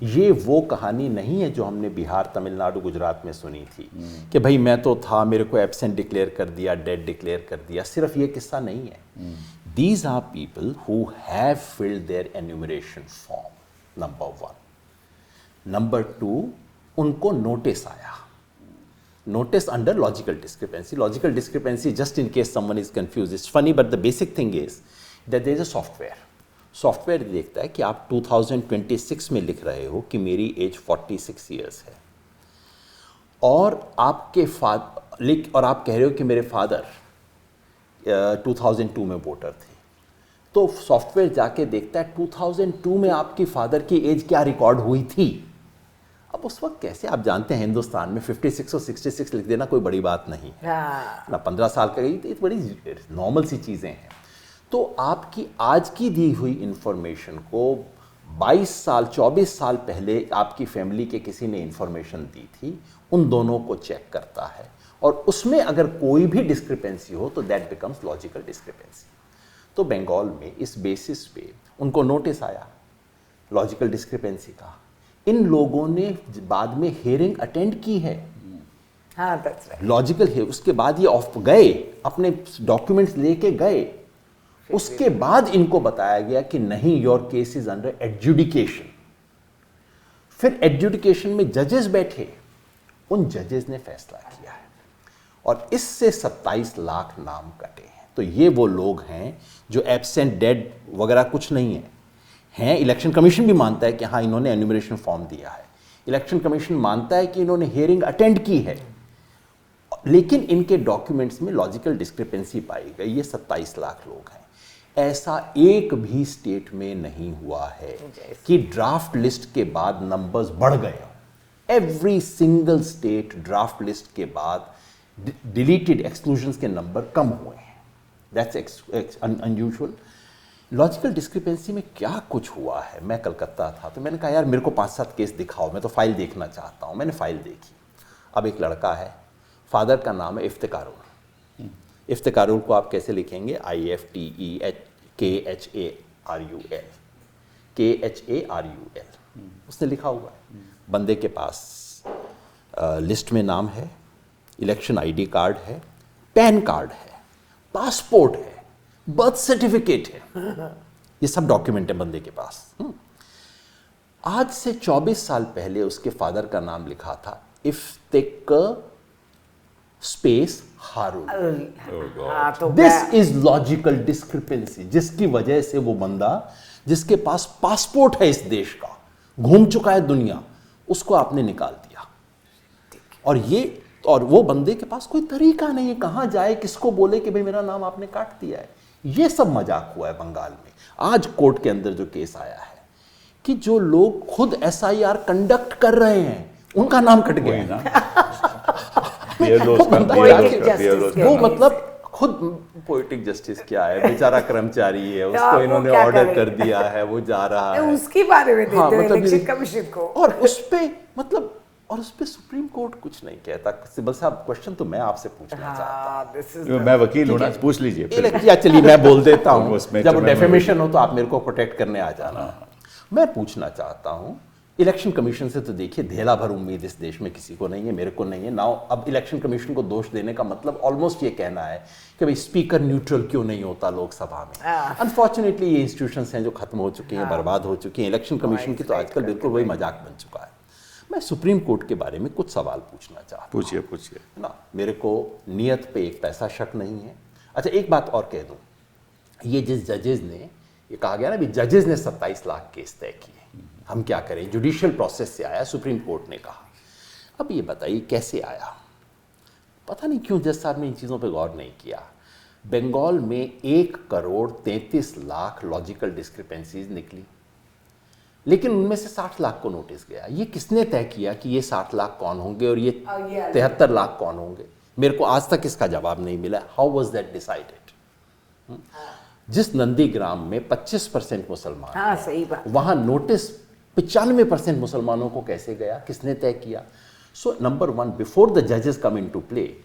ये वो कहानी नहीं है जो हमने बिहार, तमिलनाडु, गुजरात में सुनी थी कि भाई मैं तो था, मेरे को एब्सेंट डिक्लेयर कर दिया, डेड डिक्लेयर कर दिया। सिर्फ ये किस्सा नहीं है। These are people who have filled their enumeration form, number 1। Number 2, उनको नोटिस आया, notice under logical discrepancy. Logical discrepancy, just in case someone is confused, it's funny, but the basic thing is that there is a software. Software देखता है कि आप 2026 में लिख रहे हो कि मेरी एज 46 ईयर्स है, और आपके और आप कह रहे हो कि मेरे फादर 2002 में वोटर थे, तो सॉफ्टवेयर जाके देखता है 2002 में आपकी फादर की एज क्या रिकॉर्ड हुई थी। अब उस वक्त कैसे, आप जानते हैं हिंदुस्तान में 56 और 66 लिख देना कोई बड़ी बात नहीं है ना, 15 साल का गई तो ये बड़ी नॉर्मल सी चीज़ें हैं। तो आपकी आज की दी हुई इंफॉर्मेशन को 22 साल 24 साल पहले आपकी फैमिली के किसी ने इंफॉर्मेशन दी थी, उन दोनों को चेक करता है, और उसमें अगर कोई भी डिस्क्रिपेंसी हो तो दैट बिकम्स लॉजिकल डिस्क्रिपेंसी। तो बंगाल में इस बेसिस पे उनको नोटिस आया लॉजिकल डिस्क्रिपेंसी का। इन लोगों ने बाद में हियरिंग अटेंड की है, हाँ, that's right. लॉजिकल है। उसके बाद ये ऑफ गए, अपने डॉक्यूमेंट्स लेके गए, उसके बाद इनको बताया गया कि नहीं, your case is under adjudication. फिर एडजुडिकेशन में जजेस बैठे, उन जजेस ने फैसला किया है, और इससे 27 लाख नाम कटे हैं। तो ये वो लोग हैं जो एब्सेंट, डेड वगैरह कुछ नहीं है, हैं। इलेक्शन कमीशन भी मानता है कि हाँ इन्होंने एन्यूमरेशन फॉर्म दिया है, इलेक्शन कमीशन मानता है कि इन्होंने हियरिंग अटेंड की है, लेकिन इनके डॉक्यूमेंट्स में लॉजिकल डिस्क्रिपेंसी पाई गई। ये 27 लाख लोग हैं। ऐसा एक भी स्टेट में नहीं हुआ है कि ड्राफ्ट लिस्ट के बाद नंबर्स बढ़ गए। Every single state draft list के बाद डिलीटेड एक्सक्लूजन्स के नंबर कम हुए हैं। That's unusual. लॉजिकल डिस्क्रिपेंसी में क्या कुछ हुआ है, मैं कलकत्ता था तो मैंने कहा यार मेरे को 5-7 केस दिखाओ, मैं तो फाइल देखना चाहता हूँ। मैंने फाइल देखी। अब एक लड़का है, फादर का नाम है इफ्तिकारुल। इफ्तिकारुल को आप कैसे लिखेंगे? KHARUL। उसने लिखा हुआ है। बंदे के पास लिस्ट में नाम है, इलेक्शन आईडी कार्ड है, पैन कार्ड है, पासपोर्ट है, बर्थ सर्टिफिकेट है, ये सब डॉक्यूमेंट है बंदे के पास। आज से 24 साल पहले उसके फादर का नाम लिखा था Iftik space Harul. This is logical discrepancy, जिसकी वजह से वो बंदा जिसके पास पासपोर्ट है इस देश का, घूम चुका है दुनिया, उसको आपने निकाल दिया। और वो बंदे के पास कोई तरीका नहीं है, कहां जाए, किसको बोले कि भाई मेरा नाम आपने काट दिया है। ये सब मजाक हुआ है बंगाल में। आज कोर्ट के अंदर जो केस आया है कि जो लोग खुद SIR कंडक्ट कर रहे हैं उनका नाम कट गया ना। वो मतलब खुद पोएटिक जस्टिस क्या है, बेचारा कर्मचारी है, उसको इन्होंने ऑर्डर कर दिया है, वो जा रहा है, उसके बारे में हाँ, देते हैं मतलब इलेक्शन कमीशन को। और उस पे सुप्रीम कोर्ट कुछ नहीं कहता। सिब्बल साहब क्वेश्चन तो मैं आपसे पूछना चाहता हूँ। मैं वकील हूँ ना, पूछ लीजिए। चलिए मैं बोल देता हूँ, उसमें जब डेफेमेशन हो तो आप मेरे को प्रोटेक्ट करने आ जाना। मैं पूछना चाहता हूँ, इलेक्शन कमीशन से तो देखिए धेला भर उम्मीद इस देश में किसी को नहीं है, मेरे को नहीं है। नाउ अब इलेक्शन कमीशन को दोष देने का मतलब ऑलमोस्ट ये कहना है कि भाई स्पीकर न्यूट्रल क्यों नहीं होता लोकसभा में। अनफॉर्चुनेटली ये इंस्टीट्यूशंस हैं जो खत्म हो चुकी हैं, बर्बाद हो चुकी हैं। इलेक्शन कमीशन की तो आजकल बिल्कुल वही मजाक बन चुका है। मैं सुप्रीम कोर्ट के बारे में कुछ सवाल पूछना चाहता हूँ। पूछिए ना, मेरे को नियत पे एक पैसा शक नहीं है। अच्छा, एक बात और कह दूँ, ये जिस जजेस ने ये कहा गया ना भी जजेस ने 27 लाख केस तय किए, हम क्या करें, जुडिशियल प्रोसेस से आया, सुप्रीम कोर्ट ने कहा। अब ये बताइए कैसे आया, पता नहीं क्यों जज साहब ने इन चीज़ों पे गौर नहीं किया। बंगाल में 1,33,00,000 लॉजिकल डिस्क्रिपेंसीज निकली, लेकिन उनमें से 60 लाख को नोटिस गया। ये किसने तय किया कि ये 60 लाख कौन होंगे और ये 73 लाख कौन होंगे? मेरे को आज तक इसका जवाब नहीं मिला। How was that decided? जिस नंदीग्राम में 25% मुसलमान, हाँ सही बात, वहां नोटिस 95% मुसलमानों को कैसे गया, किसने तय किया? सो नंबर 1, बिफोर द जजेस कम इन टू प्ले,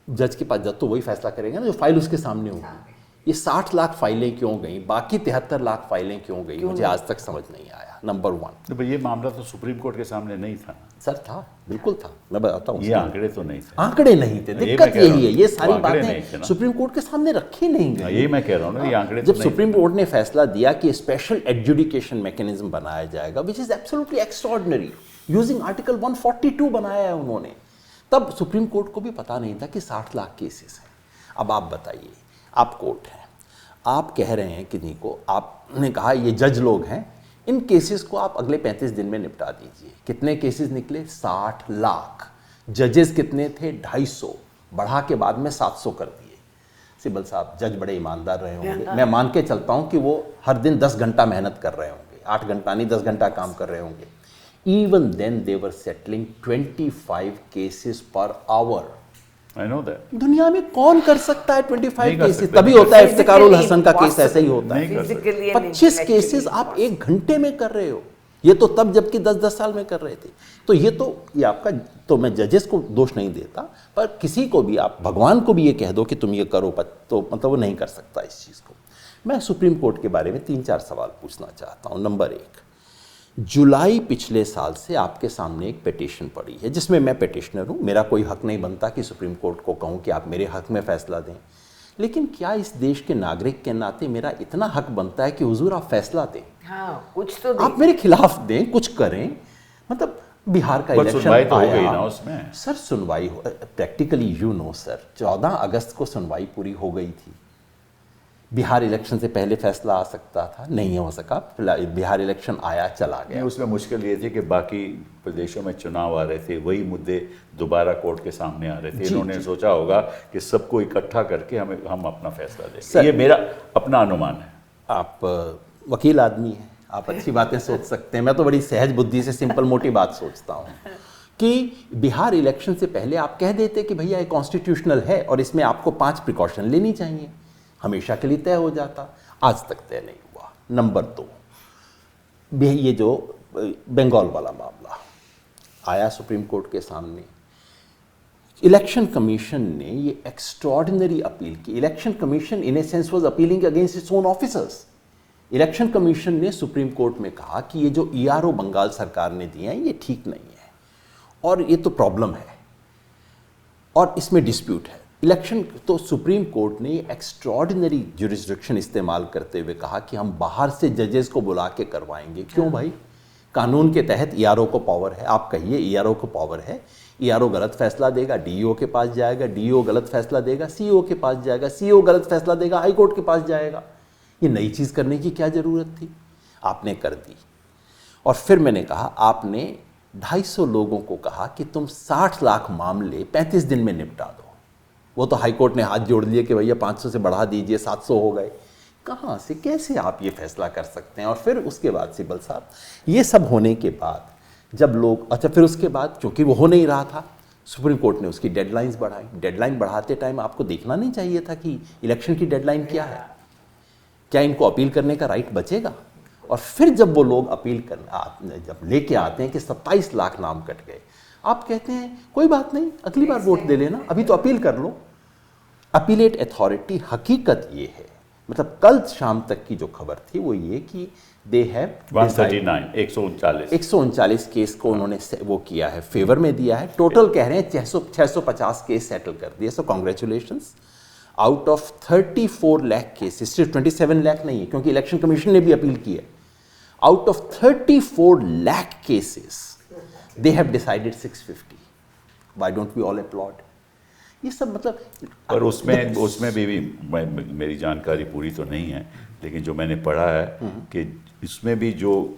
जज के पास जज तो वही फैसला करेगा ना जो फाइल उसके सामने होगी। ये 60 लाख फाइलें क्यों गई, बाकी 73 लाख फाइलें क्यों गई, मुझे आज तक समझ नहीं आया। नंबर 1, तो ये मामला तो सुप्रीम कोर्ट के सामने नहीं था। सर था, बिल्कुल था, मैं बताता हूँ। ये आंकड़े तो नहीं थे, आंकड़े नहीं थे, दिक्कत मैं कह रहा यही है, हूँ, ये सारी आंकड़े नहीं थे बातें ना। सुप्रीम कोर्ट के सामने रखी नहीं गई। यही मैं कह रहा हूँ ना, ये आंकड़े तो जब नहीं सुप्रीम कोर्ट ने फैसला दिया कि स्पेशल एडजुडिकेशन मैकेनिज्म बनाया जाएगा, which is absolutely extraordinary, using article 142 बनाया है उन्होंने, तब सुप्रीम कोर्ट को भी पता नहीं था कि 60 लाख केसेस हैं। अब आप बताइए, आप कोर्ट हैं, आप कह रहे हैं किन्हीं को, आपने कहा ये जज लोग हैं, इन केसेस को आप अगले 35 दिन में निपटा दीजिए। कितने केसेस निकले? 60 लाख। जजेस कितने थे? 250, बढ़ा के बाद में 700 कर दिए। सिब्बल साहब, जज बड़े ईमानदार रहे होंगे, मैं मान के चलता हूं कि वो हर दिन 10 घंटा मेहनत कर रहे होंगे, 8 घंटा नहीं 10 घंटा काम कर रहे होंगे। Even then they were settling 25 cases per hour. I know that. दुनिया में कौन कर सकता है 25 नहीं कर केसेस? सकते, तभी नहीं होता है कर इफ्तिकारुल सकते। हसन का केस ऐसे ही होता है। नहीं कर सकते। Physically and 25 intellectually केसेस आप 1 घंटे में कर रहे हो, ये तो तब जबकि 10-10 साल में कर रहे थे। तो ये आपका, तो मैं जजेस को दोष नहीं देता, पर किसी को भी आप, भगवान को भी ये कह दो कि तुम ये करो, तो मतलब वो नहीं कर सकता इस चीज़ को। मैं सुप्रीम कोर्ट के बारे में 3-4 सवाल पूछना चाहता हूँ। नंबर 1, जुलाई पिछले साल से आपके सामने एक पिटीशन पड़ी है जिसमें मैं पिटिशनर हूँ, मेरा कोई हक नहीं बनता कि सुप्रीम कोर्ट को कहूँ कि आप मेरे हक में फैसला दें, लेकिन क्या इस देश के नागरिक के नाते मेरा इतना हक बनता है कि हुजूर आप फैसला दें, हाँ कुछ तो आप मेरे खिलाफ दें, कुछ करें। मतलब बिहार का पर इलेक्शन सुनवाई तो हो गई आया ना उसमें। सर, सुनवाई प्रैक्टिकली यू नो सर, 14 अगस्त को सुनवाई पूरी हो गई थी। बिहार इलेक्शन से पहले फैसला आ सकता था, नहीं हो सका, बिहार इलेक्शन आया चला नहीं, गया। उसमें मुश्किल ये थी कि बाकी प्रदेशों में चुनाव आ रहे थे, वही मुद्दे दोबारा कोर्ट के सामने आ रहे थे। इन्होंने सोचा होगा कि सबको इकट्ठा करके हम अपना फैसला देंगे। ये मेरा अपना अनुमान है। आप वकील आदमी हैं, आप अच्छी बातें सोच सकते हैं, मैं तो बड़ी सहज बुद्धि से सिंपल मोटी बात सोचता हूँ कि बिहार इलेक्शन से पहले आप कह देते कि भैया ये कॉन्स्टिट्यूशनल है और इसमें आपको 5 प्रिकॉशन लेनी चाहिए, हमेशा के लिए तय हो जाता। आज तक तय नहीं हुआ। नंबर 2, ये जो बंगाल वाला मामला आया सुप्रीम कोर्ट के सामने, इलेक्शन कमीशन ने ये एक्स्ट्रॉर्डिनरी अपील की। Election commission in a sense was appealing against its own officers. Election commission ने सुप्रीम कोर्ट में कहा कि ये जो ईआरओ बंगाल सरकार ने दिए हैं ये ठीक नहीं है और ये तो प्रॉब्लम है और इसमें डिस्प्यूट है। इलेक्शन तो सुप्रीम कोर्ट ने एक्स्ट्रॉर्डिनरी ज्यूरिसडिक्शन इस्तेमाल करते हुए कहा कि हम बाहर से जजेस को बुला के करवाएंगे। क्यों भाई? कानून के तहत ईआरओ को पावर है, आप कहिए ईआरओ को पावर है, ईआरओ गलत फैसला देगा, डीईओ के पास जाएगा, डीईओ गलत फैसला देगा, सीईओ के पास जाएगा, सीईओ गलत फैसला देगा, हाई कोर्ट के पास जाएगा। ये नई चीज़ करने की क्या ज़रूरत थी? आपने कर दी। और फिर मैंने कहा, आपने 250 लोगों को कहा कि तुम 60 लाख मामले 35 दिन में निपटा दो। वो तो हाई कोर्ट ने हाथ जोड़ लिए कि भैया 500 से बढ़ा दीजिए, 700 हो गए। कहाँ से, कैसे आप ये फैसला कर सकते हैं? और फिर उसके बाद सिब्बल साहब, ये सब होने के बाद जब लोग, अच्छा फिर उसके बाद क्योंकि वो हो नहीं रहा था, सुप्रीम कोर्ट ने उसकी डेडलाइंस बढ़ाई। डेडलाइन बढ़ाते टाइम आपको देखना नहीं चाहिए था कि इलेक्शन की डेडलाइन क्या है, क्या इनको अपील करने का राइट बचेगा? और फिर जब वो लोग अपील करने जब लेके आते हैं कि 27 लाख नाम कट गए, आप कहते हैं कोई बात नहीं, अगली बार वोट दे लेना, अभी तो अपील कर लो। अपीलेट अथॉरिटी, हकीकत ये है, मतलब कल शाम तक की जो खबर थी वो ये कि दे हैव 139 केस को उन्होंने वो किया है, फेवर में दिया है। टोटल कह रहे हैं 650 केस सेटल कर दिए। सो congratulations. Out of 34 lakh cases, सिर्फ 27 लाख नहीं है क्योंकि इलेक्शन कमीशन ने भी अपील की है, out of 34 lakh cases they have decided 650. Why don't we all applaud? ये सब मतलब और उसमें भी मेरी जानकारी पूरी तो नहीं है, लेकिन जो मैंने पढ़ा है कि इसमें भी जो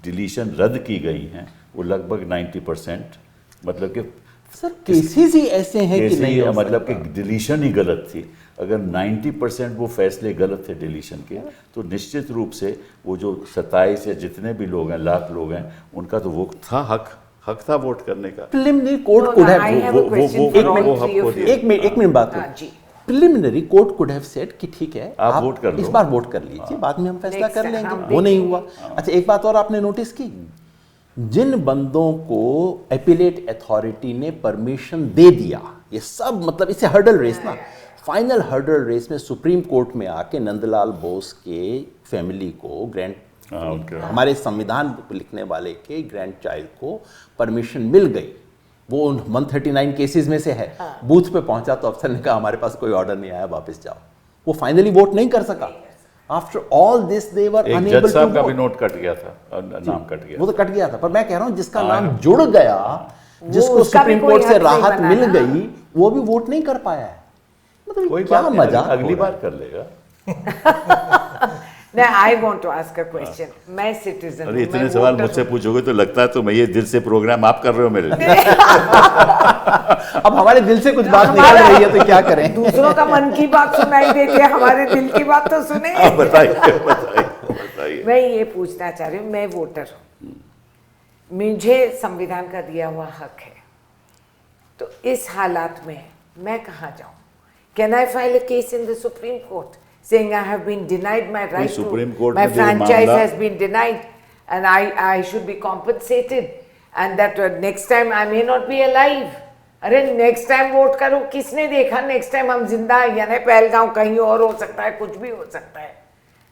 डिलीशन रद्द की गई हैं वो लगभग 90%, मतलब कि सर केसेस ही ऐसे हैं कि कैसे नहीं हो मतलब कि सकता। डिलीशन ही गलत थी। अगर 90% वो फैसले गलत थे डिलीशन के, तो निश्चित रूप से वो जो 27 या जितने भी लोग हैं, लाख लोग हैं, उनका तो वो था हक था वोट करने का। Preliminary court No, could no, have I have a question वो- for वो- all वो three आपको of you. दिया। एक मिनट बात हाँ, करो। जी। Preliminary court could have said कि ठीक है आप वोट कर इस लो। बार वोट कर लीजिए, बाद में हम फैसला Next कर time लेंगे, हम वो नहीं देखेंगे। हुआ। अच्छा एक बात और आपने नोटिस की, जिन बंदों को एपिलेट अथॉरिटी ने परमिशन दे दिया, ये सब मतलब इसे हर्डल रेस ना, फाइनल हर्डल रेस में सुप्रीम कोर्ट में आके नंदलाल बोस के फैमिली को हमारे संविधान लिखने वाले के ग्रैंड चाइल्ड को परमिशन मिल गई। वो उन 139 केसेस में से है। बूथ पे पहुंचा तो अफसर ने कहा हमारे पास कोई ऑर्डर नहीं आया, वापस जाओ। वो फाइनली वोट नहीं कर सका। आफ्टर ऑल दिस दे वर एक अनेबल जज टू साहब का भी वोट। नोट कट गया था, नाम कट गया। वो तो कट गया था, पर मैं कह रहा हूं जिसका नाम जुड़ गया, जिसको उसका भी सुप्रीम कोई कोर्ट से हक नहीं राहत बना मिल ना। गई, वो भी वोट नहीं कर पाया है। मतलब कोई क्या बात नहीं, मजाक अगली हो रहा बार है। कर लेगा। Now I want to ask a question. मैं सिटीजन अरे इतने सवाल मुझसे पूछोगे तो लगता है तो मैं ये दिल से प्रोग्राम आप कर रहे हो मेरे लिए। अब हमारे दिल से कुछ बात निकल रही है तो क्या करें। दूसरों का मन की बात सुनाई देती है, हमारे दिल की बात तो सुने। आप बताइए। मैं ये पूछना चाह रही हूँ, मैं वोटर हूँ, मुझे संविधान का दिया हुआ हक है, तो इस हालात में मैं कहाँ जाऊँ? Can I file a case in the Supreme Court saying I have been denied my right to, Supreme Court my में जो franchise मामला- has been denied and I should be compensated and that next time I may not be alive. अरे next time vote करो, किसने देखा next time हम जिंदा है या नहीं? पहलगांव कहीं और हो सकता है, कुछ भी हो सकता है।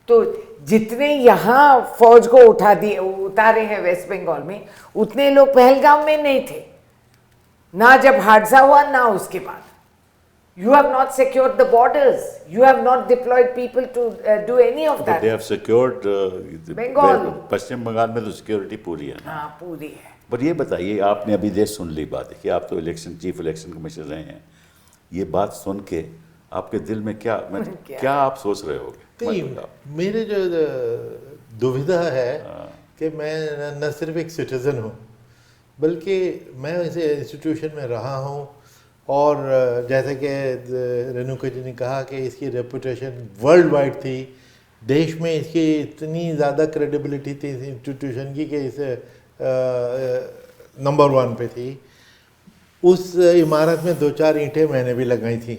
तो जितने यहाँ फौज को उतारे हैं वेस्ट बंगाल में, उतने लोग पहलगाम में नहीं थे ना जब हादसा हुआ ना उसके बाद। You have not secured the borders. You have not deployed people to do any of that. They have secured Bengal. पश्चिम बंगाल में तो सिक्योरिटी पूरी है ना। हाँ पूरी है। पर ये बताइए, आपने अभी देश सुन ली बात है कि आप तो चीफ इलेक्शन कमिश्नर रहे हैं, ये बात सुन के आपके दिल में क्या आप सोच रहे होगे? नहीं, मेरे जो दुविधा है कि मैं न सिर्फ एक सिटीज़न हूँ, बल्कि मैं इसे इंस्टीट्यूशन में रहा हूँ, और जैसे कि रेणुका जी ने कहा कि इसकी रेपुटेशन वर्ल्ड वाइड थी, देश में इसकी इतनी ज़्यादा क्रेडिबिलिटी थी इस इंस्टीट्यूशन की कि इसे नंबर 1 पे थी। उस इमारत में 2-4 ईंटें मैंने भी लगाई थी।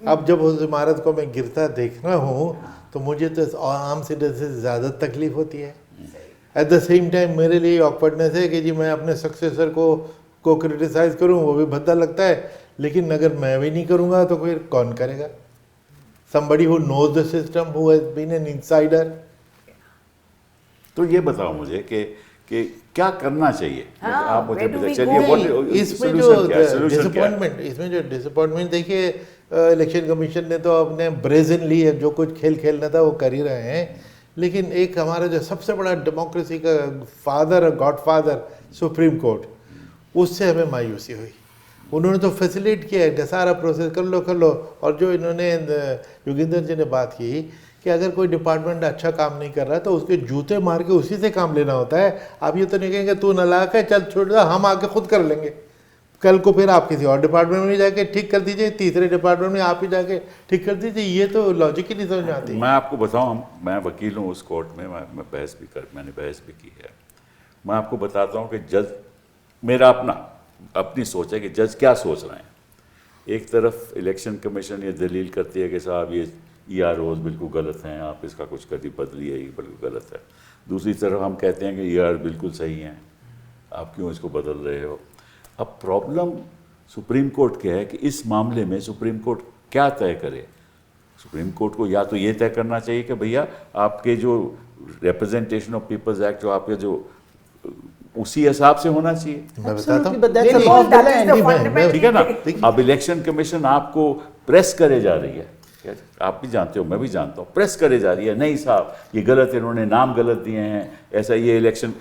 अब जब उस इमारत को मैं गिरता देख रहा हूँ तो मुझे तो आम सिटीजन से ज़्यादा तकलीफ होती है। एट द सेम टाइम मेरे लिए ऑकवर्डनेस है कि जी मैं अपने सक्सेसर को क्रिटिसाइज़ करूँ, वो भी भद्दा लगता है, लेकिन अगर मैं भी नहीं करूँगा तो फिर कौन करेगा? Somebody who knows the system, who has been an insider. तो ये बताओ मुझे कि क्या करना चाहिए? हाँ, आप मुझे where do we चलिए go? इसमें जो डिसअपॉइंटमेंट देखिए, इलेक्शन कमीशन ने तो अपने ब्रेजनली जो कुछ खेल खेलना था वो कर ही रहे हैं, लेकिन एक हमारा जो सबसे बड़ा डेमोक्रेसी का फादर और गॉडफादर सुप्रीम कोर्ट, उससे हमें मायूसी हुई। उन्होंने तो फैसिलिटेट किया है, सारा प्रोसेस कर लो। और जो इन्होंने योगेंद्र जी ने बात की कि अगर कोई डिपार्टमेंट अच्छा काम नहीं कर रहा है तो उसके जूते मार के उसी से काम लेना होता है। आप ये तो नहीं कहेंगे तू नालायक है, चल छोड़ दो, हम आके खुद कर लेंगे। कल को फिर आप किसी और डिपार्टमेंट में जाके ठीक कर दीजिए, तीसरे डिपार्टमेंट में आप ही जाके ठीक कर दीजिए। ये तो लॉजिक ही नहीं समझ में आती। मैं आपको बताऊं, मैं वकील हूं उस कोर्ट में, मैंने बहस भी की है। मैं आपको बताता हूं कि जज, मेरा अपनी सोच है कि जज क्या सोच रहे हैं। एक तरफ इलेक्शन कमीशन ये दलील करती है कि साहब ये EROs बिल्कुल गलत हैं, आप इसका कुछ कभी बदलिए, ये बिल्कुल गलत है। दूसरी तरफ हम कहते हैं कि ER बिल्कुल सही हैं, आप क्यों इसको बदल रहे हो? अब प्रॉब्लम सुप्रीम कोर्ट क्या है कि इस मामले में सुप्रीम कोर्ट क्या तय करे? सुप्रीम कोर्ट को या तो ये तय करना चाहिए कि भैया आपके जो रिप्रेजेंटेशन ऑफ पीपल्स एक्ट जो आपके जो उसी हिसाब से होना चाहिए। मैं बताता हूँ, Absolutely, but that's a नहीं, law of the that is land. the नहीं, मैं- fundamental ठीक है ना? thing. अब इलेक्शन कमीशन आपको प्रेस करे जा रही है, आप भी जानते हो, मैं भी जानता हूँ, प्रेस करे जा रही है, नहीं साहब ये गलत है, इन्होंने नाम गलत दिए हैं, ऐसा ये इलेक्शन।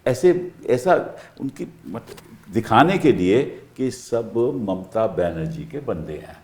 ऐसे ऐसा उनकी मतलब दिखाने के लिए कि सब ममता बनर्जी के बंदे हैं,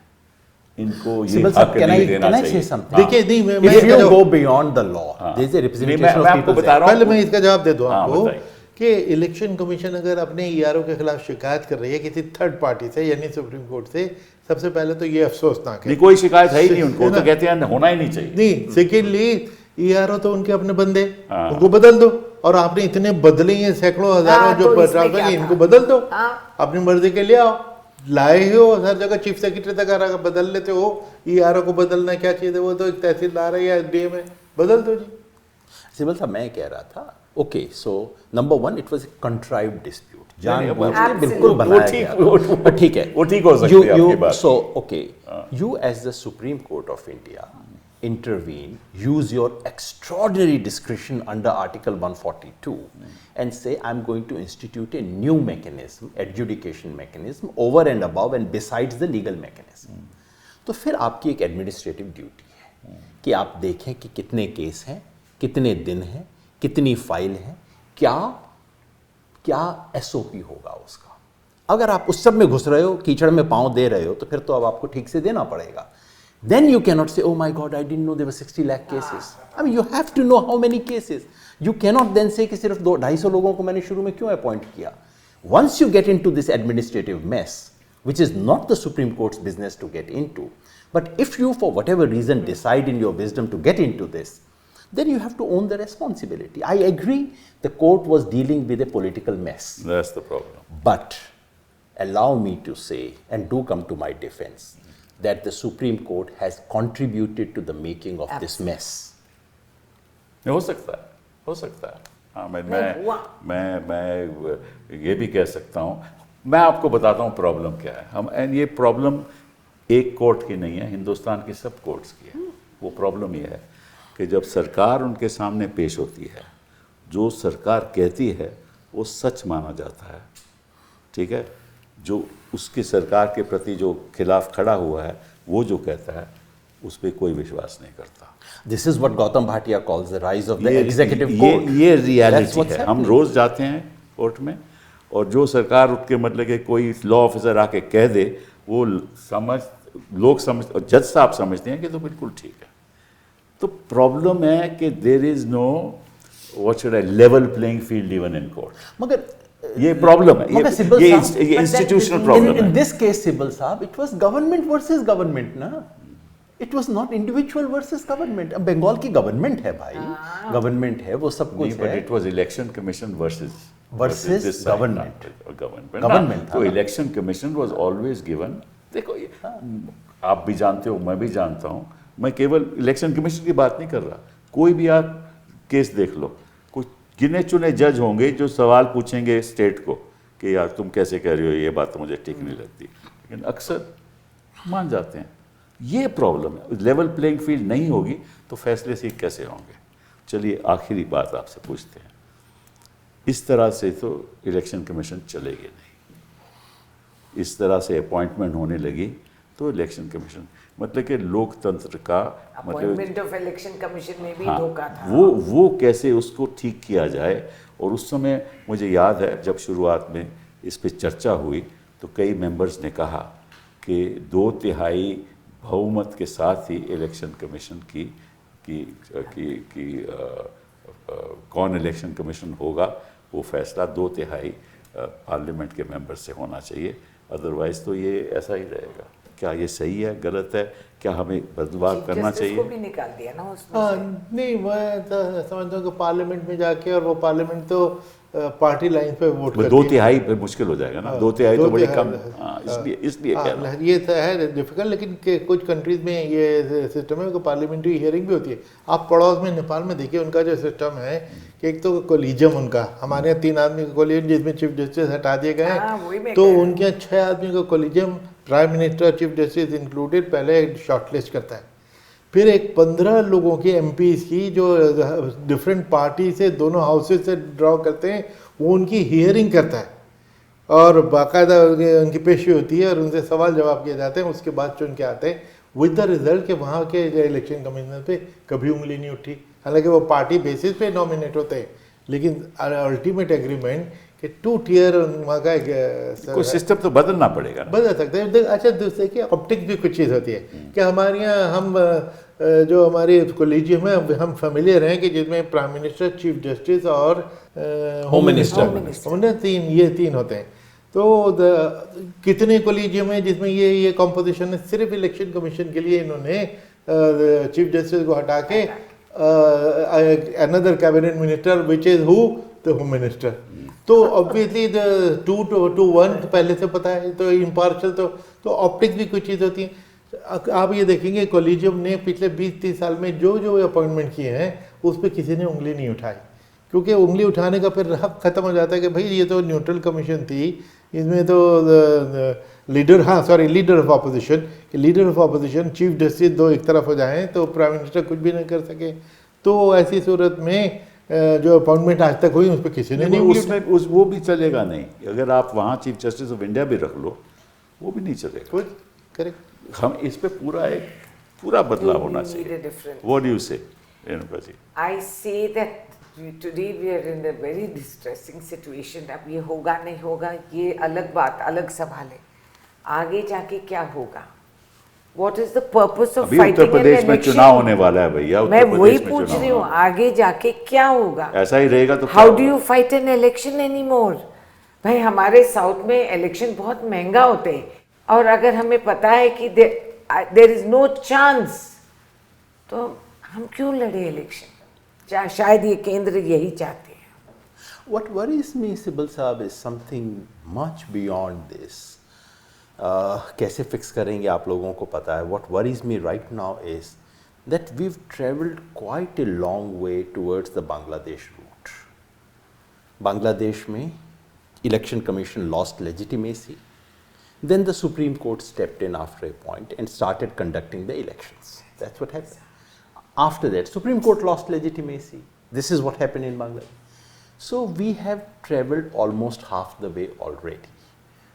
इनको ये सिबल साहब, हक can नहीं I देना say चाहिए। something? देखिए नहीं मैं If you इसका go beyond the law, हाँ। there is a नहीं, representation मैं of आपको people's बता रहा हूँ। पहले मैं इसका जवाब दे दूं हाँ, आपको बताइए। कि इलेक्शन कमीशन अगर अपने ईआरओ के खिलाफ शिकायत कर रही है किसी थर्ड पार्टी से यानी सुप्रीम कोर्ट से, सबसे पहले तो ये अफसोसनाक है। नहीं, कोई शिकायत है ही नहीं उनको, है तो ना? कहते हैं होना ही नहीं चाहिए। नहीं, सेकेंडली ईआरओ तो उनके अपने बंदे, हाँ। उनको बदल दो। और आपने इतने बदले हैं, सैकड़ों हजारों हाँ, जो तो इसमें ट्रांसफर क्या किए, था? इनको बदल दो, हाँ। अपनी मर्जी के लिए आओ। लाए ही हो हर जगह, चीफ सेक्रेटरी तक अगर बदल लेते हो, ईआरओ को बदलना क्या चीज है, वो तो एक तहसीलदार है या एसडीएम है, बदल दो जी। सिबल साहब, मैं कह रहा था, okay, so number one, it was a contrived dispute, जानबूझ के Absolutely. बिल्कुल वो बनाया ठीक- गया वो- पर ठीक है, वो ठीक हो सकती है आपकी बात। So okay, you as the Supreme Court of India intervene, use your extraordinary discretion under Article 142 and say, I'm going to institute a new mechanism, adjudication mechanism, over and above and besides the legal mechanism. तो फिर आपकी एक administrative duty है कि आप देखें कि कितने केस हैं, कितने दिन हैं, कितनी फाइल हैं, क्या एसओपी होगा उसका। अगर आप उस सब में घुस रहे हो, कीचड़ में पांव दे रहे हो, तो फिर तो अब आपको ठीक से देना पड़ेगा। Then you cannot say, oh my God, I didn't know there were 60 lakh cases. I mean, you have to know how many cases. You cannot then say कि सिर्फ 250 लोगों को मैंने शुरू में क्यों अपॉइंट किया। Once you get into this administrative mess, which is not the Supreme Court's business to get into, but if you for whatever reason decide in your wisdom to get into this, then you have to own the responsibility. I agree, the court was dealing with a political mess. That's the problem. But allow me to say, and do come to my defense, that the Supreme Court has contributed to the making of this mess. हो सकता है, हो सकता है। हाँ, नहीं हुआ। मैं ये भी कह सकता हूँ। मैं आपको बताता हूँ प्रॉब्लम क्या है। हम एंड ये प्रॉब्लम एक कोर्ट की नहीं है, हिंदुस्तान की सब कोर्ट्स की है। वो प्रॉब्लम ये है कि जब सरकार उनके सामने पेश होती है, जो सरकार कहती है वो सच माना जाता है, ठीक है। जो उसकी सरकार के प्रति जो खिलाफ खड़ा हुआ है, वो जो कहता है उस पर कोई विश्वास नहीं करता। This is what Gautam Bhatia calls the rise of the ये- executive ये- court. ये That's रियलिटी what's है। हम happening. रोज जाते हैं कोर्ट में, और जो सरकार उठ के मतलब कि कोई लॉ ऑफिसर आके कह दे, वो लोग समझ और जज साहब समझते हैं कि तो बिल्कुल ठीक है। तो प्रॉब्लम है कि there is no what should I level playing field even in court. मगर ये प्रॉब्लम है, मगर सिब्बल ये साहब, इंस्टीट्यूशनल in- प्रॉब्लम in है। this case, Sibbal Saab, it was government versus government, ना? It was not individual versus government. अब बंगाल की गवर्नमेंट है भाई, गवर्नमेंट है, वो सब कुछ बट है। It was election commission versus Versus government. Government Government था तो ना। Election commission was always given. देखो ये आप भी जानते हो, मैं भी जानता हूँ, मैं केवल इलेक्शन कमीशन की बात नहीं कर रहा। कोई भी आप केस देख लो, कुछ गिने चुने जज होंगे जो सवाल पूछेंगे स्टेट को कि यार तुम कैसे कह रहे हो, ये बात तो मुझे ठीक नहीं लगती, लेकिन अक्सर मान जाते हैं। ये प्रॉब्लम है। लेवल प्लेइंग फील्ड नहीं होगी तो फैसले से कैसे होंगे। चलिए आखिरी बात आपसे पूछते हैं, इस तरह से तो इलेक्शन कमीशन चलेगी नहीं। इस तरह से अपॉइंटमेंट होने लगी तो इलेक्शन कमीशन मतलब कि लोकतंत्र का मतलब अपॉइंटमेंट ऑफ इलेक्शन कमीशन में भी हाँ, धोखा था। वो कैसे उसको ठीक किया जाए। और उस समय मुझे याद है जब शुरुआत में इस पे चर्चा हुई तो कई मेंबर्स ने कहा कि 2/3 बहुमत के साथ ही इलेक्शन कमीशन कौन इलेक्शन कमीशन होगा वो फैसला 2/3 पार्लियामेंट के मेंबर से होना चाहिए, अदरवाइज तो ये ऐसा ही रहेगा। क्या ये सही है, गलत है, क्या हमें बदलाव Chief करना Justice चाहिए? को भी निकाल दिया ना उसमें हाँ, से। नहीं मैं तो समझता हूँ कि पार्लियामेंट में जाके, और वो पार्लियामेंट तो पार्टी लाइन पे वोट करती है। 2/3 पे मुश्किल हो जाएगा ना, 2/3 तो बड़ी कम। 2/3 हाँ, इसलिए कह रहा हूँ। ये तो है डिफिकल्ट, लेकिन कुछ कंट्रीज में ये सिस्टम है कि पार्लियामेंट्री हियरिंग भी होती है। आप पड़ोस में नेपाल में देखिए, उनका जो सिस्टम है कि एक तो कोलिजियम उनका, हमारे यहाँ 3 आदमी का कोलिजियम जिसमें चीफ जस्टिस हटा दिए गए हाँ, वही हैं, मैं तो कह रहा हूँ। उनके यहाँ 6 आदमी का collegium, prime minister, chief justice included, पहले शॉर्टलिस्ट करता है। फिर एक 15 लोगों की एमपीज की जो डिफरेंट पार्टी से दोनों हाउसेज से ड्रॉ करते हैं, वो उनकी हियरिंग करता है और बाकायदा उनकी पेशी होती है और उनसे सवाल जवाब किए जाते हैं। उसके बाद चुन के आते हैं विद द रिजल्ट कि वहाँ के इलेक्शन कमिश्नर पे कभी उंगली नहीं उठी। हालांकि वो पार्टी बेसिस पे नॉमिनेट होते हैं, लेकिन अल्टीमेट एग्रीमेंट कि 2 टियर वहाँ का कोई सिस्टम तो बदलना पड़ेगा ना। बदल सकते हैं। अच्छा दूसरे की ऑप्टिक्स भी कुछ चीज़ होती है कि हमारे यहाँ हम जो हमारी कोलिजियम है हम फेमिलियर हैं कि जिसमें प्राइम मिनिस्टर, चीफ जस्टिस और होम मिनिस्टर ये तीन होते हैं। तो कितने कोलिजियम है जिसमें ये कॉम्पोजिशन है। सिर्फ इलेक्शन कमीशन के लिए इन्होंने चीफ जस्टिस को हटा के another cabinet minister which is who the home minister. तो ऑब्वियसली 2 to 1 पहले से पता है। तो इम्पार्शल तो ऑप्टिक्स भी कुछ चीज़ होती है। आप ये देखेंगे कॉलेजियम ने पिछले 20-30 साल में जो अपॉइंटमेंट किए हैं उस पर किसी ने उंगली नहीं उठाई, क्योंकि उंगली उठाने का फिर हक ख़त्म हो जाता है कि भाई ये तो न्यूट्रल कमीशन थी, इसमें तो leader of opposition, leader of opposition chief justice दो एक तरफ हो जाएं तो प्राइम मिनिस्टर कुछ भी नहीं कर सके। तो ऐसी सूरत में जो अपॉइंटमेंट आज तक हुई उस पर किसी ने नहीं उसमें वो भी चलेगा नहीं। अगर आप वहाँ चीफ जस्टिस ऑफ इंडिया भी रख लो वो भी नहीं चलेगा। करेक्ट। हम इस पे पूरा बदलाव होना चाहिए। What do you say, Renuka ji? I say that today we are in a very distressing situation. अब ये होगा नहीं होगा ये अलग बात, अलग सवाल है। आगे जाके क्या होगा? What is the purpose of fighting an election? Uttar Pradesh में चुनाव होने वाला है भैया। मैं वही पूछ रही हूँ, आगे जाके क्या होगा? ऐसा ही रहेगा तो How do you fight an election anymore? भाई हमारे साउथ में इलेक्शन बहुत महंगा होते हैं और अगर हमें पता है कि देयर इज नो चांस तो हम क्यों लड़े इलेक्शन? शायद ये केंद्र यही चाहते हैं। What worries me, Sibbal साहब, is something much beyond this. कैसे फिक्स करेंगे आप लोगों को पता है। What worries me right now is that we've traveled quite a long way towards the Bangladesh route. Bangladesh में election commission lost legitimacy. Then the Supreme Court stepped in after a point and started conducting the elections. That's what happened. After that, Supreme Court lost legitimacy. This is what happened in Bangladesh. So we have traveled almost half the way already,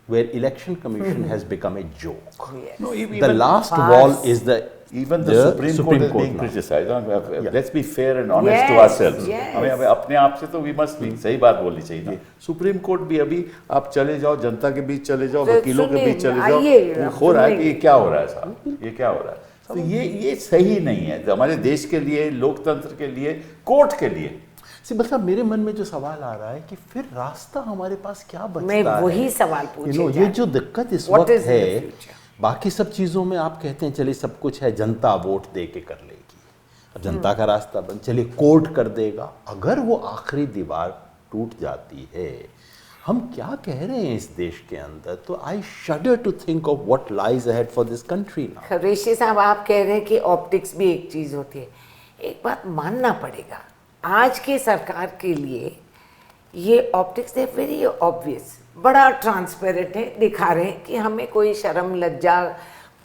where election commission has become a joke. Yes. No, The last wall is the Supreme Court is being now. criticized. Let's be fair and honest to Yes, ourselves. yes. हमें अपने आप से तो we must be सही बात बोलनी चाहिए ना। सुप्रीम कोर्ट भी अभी आप चले जाओ, जनता के बीच चले जाओ, तो वकीलों के बीच चले आइए, जाओ, हो रहा है कि ये क्या हो रहा है साहब, ये क्या हो रहा है। तो ये सही नहीं है हमारे देश के लिए, लोकतंत्र के लिए, कोर्ट के लिए। सिब्बल साहब, मेरे मन में जो सवाल आ रहा है कि फिर रास्ता हमारे पास क्या बचता है? मैं वही सवाल पूछे ये जो दिक्कत इस वक्त है, बाकी सब चीज़ों में आप कहते हैं चलिए सब कुछ है, जनता वोट दे के कर लेगी, अब जनता का रास्ता बंद, चलिए कोर्ट कर देगा। अगर वो आखिरी दीवार टूट जाती है, हम क्या कह रहे हैं इस देश के अंदर? तो I shudder to think of what lies ahead for this country now. Qureshi साहब, आप कह रहे हैं कि ऑप्टिक्स भी एक चीज़ होती है। एक बात मानना पड़ेगा, आज के सरकार के लिए ये ऑप्टिक्स है वेरी ऑब्वियस, बड़ा ट्रांसपेरेंट है, दिखा रहे हैं कि हमें कोई शर्म लज्जा,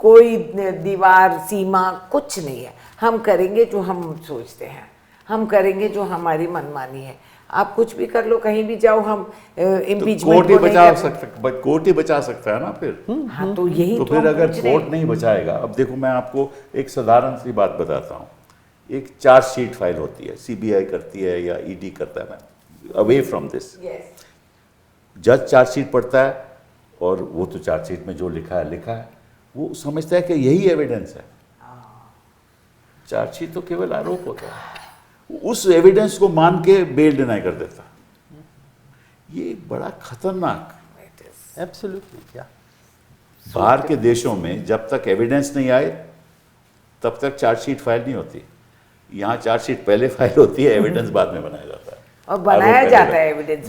कोई दीवार सीमा कुछ नहीं है। हम करेंगे जो हम सोचते हैं, हम करेंगे जो हमारी मनमानी है। आप कुछ भी कर लो, कहीं भी जाओ, हम इम्पीचमेंट कोर्ट ही बचा सकता है ना फिर। हाँ, तो यही तो फिर अगर कोर्ट नहीं बचाएगा, अब देखो मैं आपको एक साधारण सी बात बताता हूँ। एक चार्जशीट फाइल होती है, सीबीआई करती है या ईडी करता है, मैं अवे फ्रॉम दिस। जज चार्जशीट पढ़ता है और वो तो चार्जशीट में जो लिखा है, वो समझता है कि यही एविडेंस है। चार्जशीट तो केवल आरोप होता है, उस एविडेंस को मान के बेल डिनाई कर देता। ये बड़ा खतरनाक। एब्सोल्युटली। क्या बाहर के देशों में जब तक एविडेंस नहीं आए तब तक चार्जशीट फाइल नहीं होती। यहाँ चार्जशीट पहले फाइल होती है, एविडेंस बाद में बनाया जाता है और बनाया जाता है एविडेंस।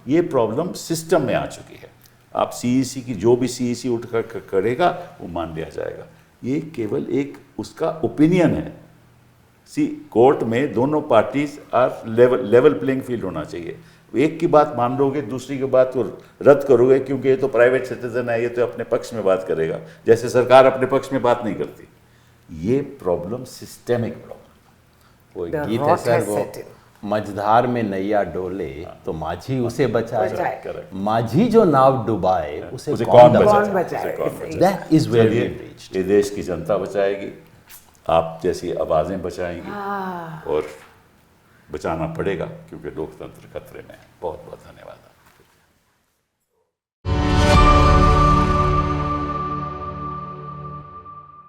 ये प्रॉब्लम सिस्टम में आ चुकी है। आप सीईसी की जो भी सीईसी उठ कर करेगा वो मान लिया जाएगा। ये केवल एक उसका ओपिनियन है। कोर्ट में दोनों parties are level playing field होना चाहिए। एक की बात मान लोगे, दूसरी की बात को रद्द करोगे क्योंकि ये तो प्राइवेट सिटीजन है, ये तो अपने पक्ष में बात करेगा, जैसे सरकार अपने पक्ष में बात नहीं करती। ये प्रॉब्लम सिस्टेमिक प्रॉब्लम। वो गीत है सर, वो मझधार में नैया डोले तो माझी उसे बचाए, माझी जो नाव डुबाए उसे कौन बचाए। That is where we reached. ये देश की जनता बचाएगी, आप जैसी आवाजें बचाएंगी और बचाना पड़ेगा क्योंकि लोकतंत्र खतरे में है। बहुत बहुत धन्यवाद।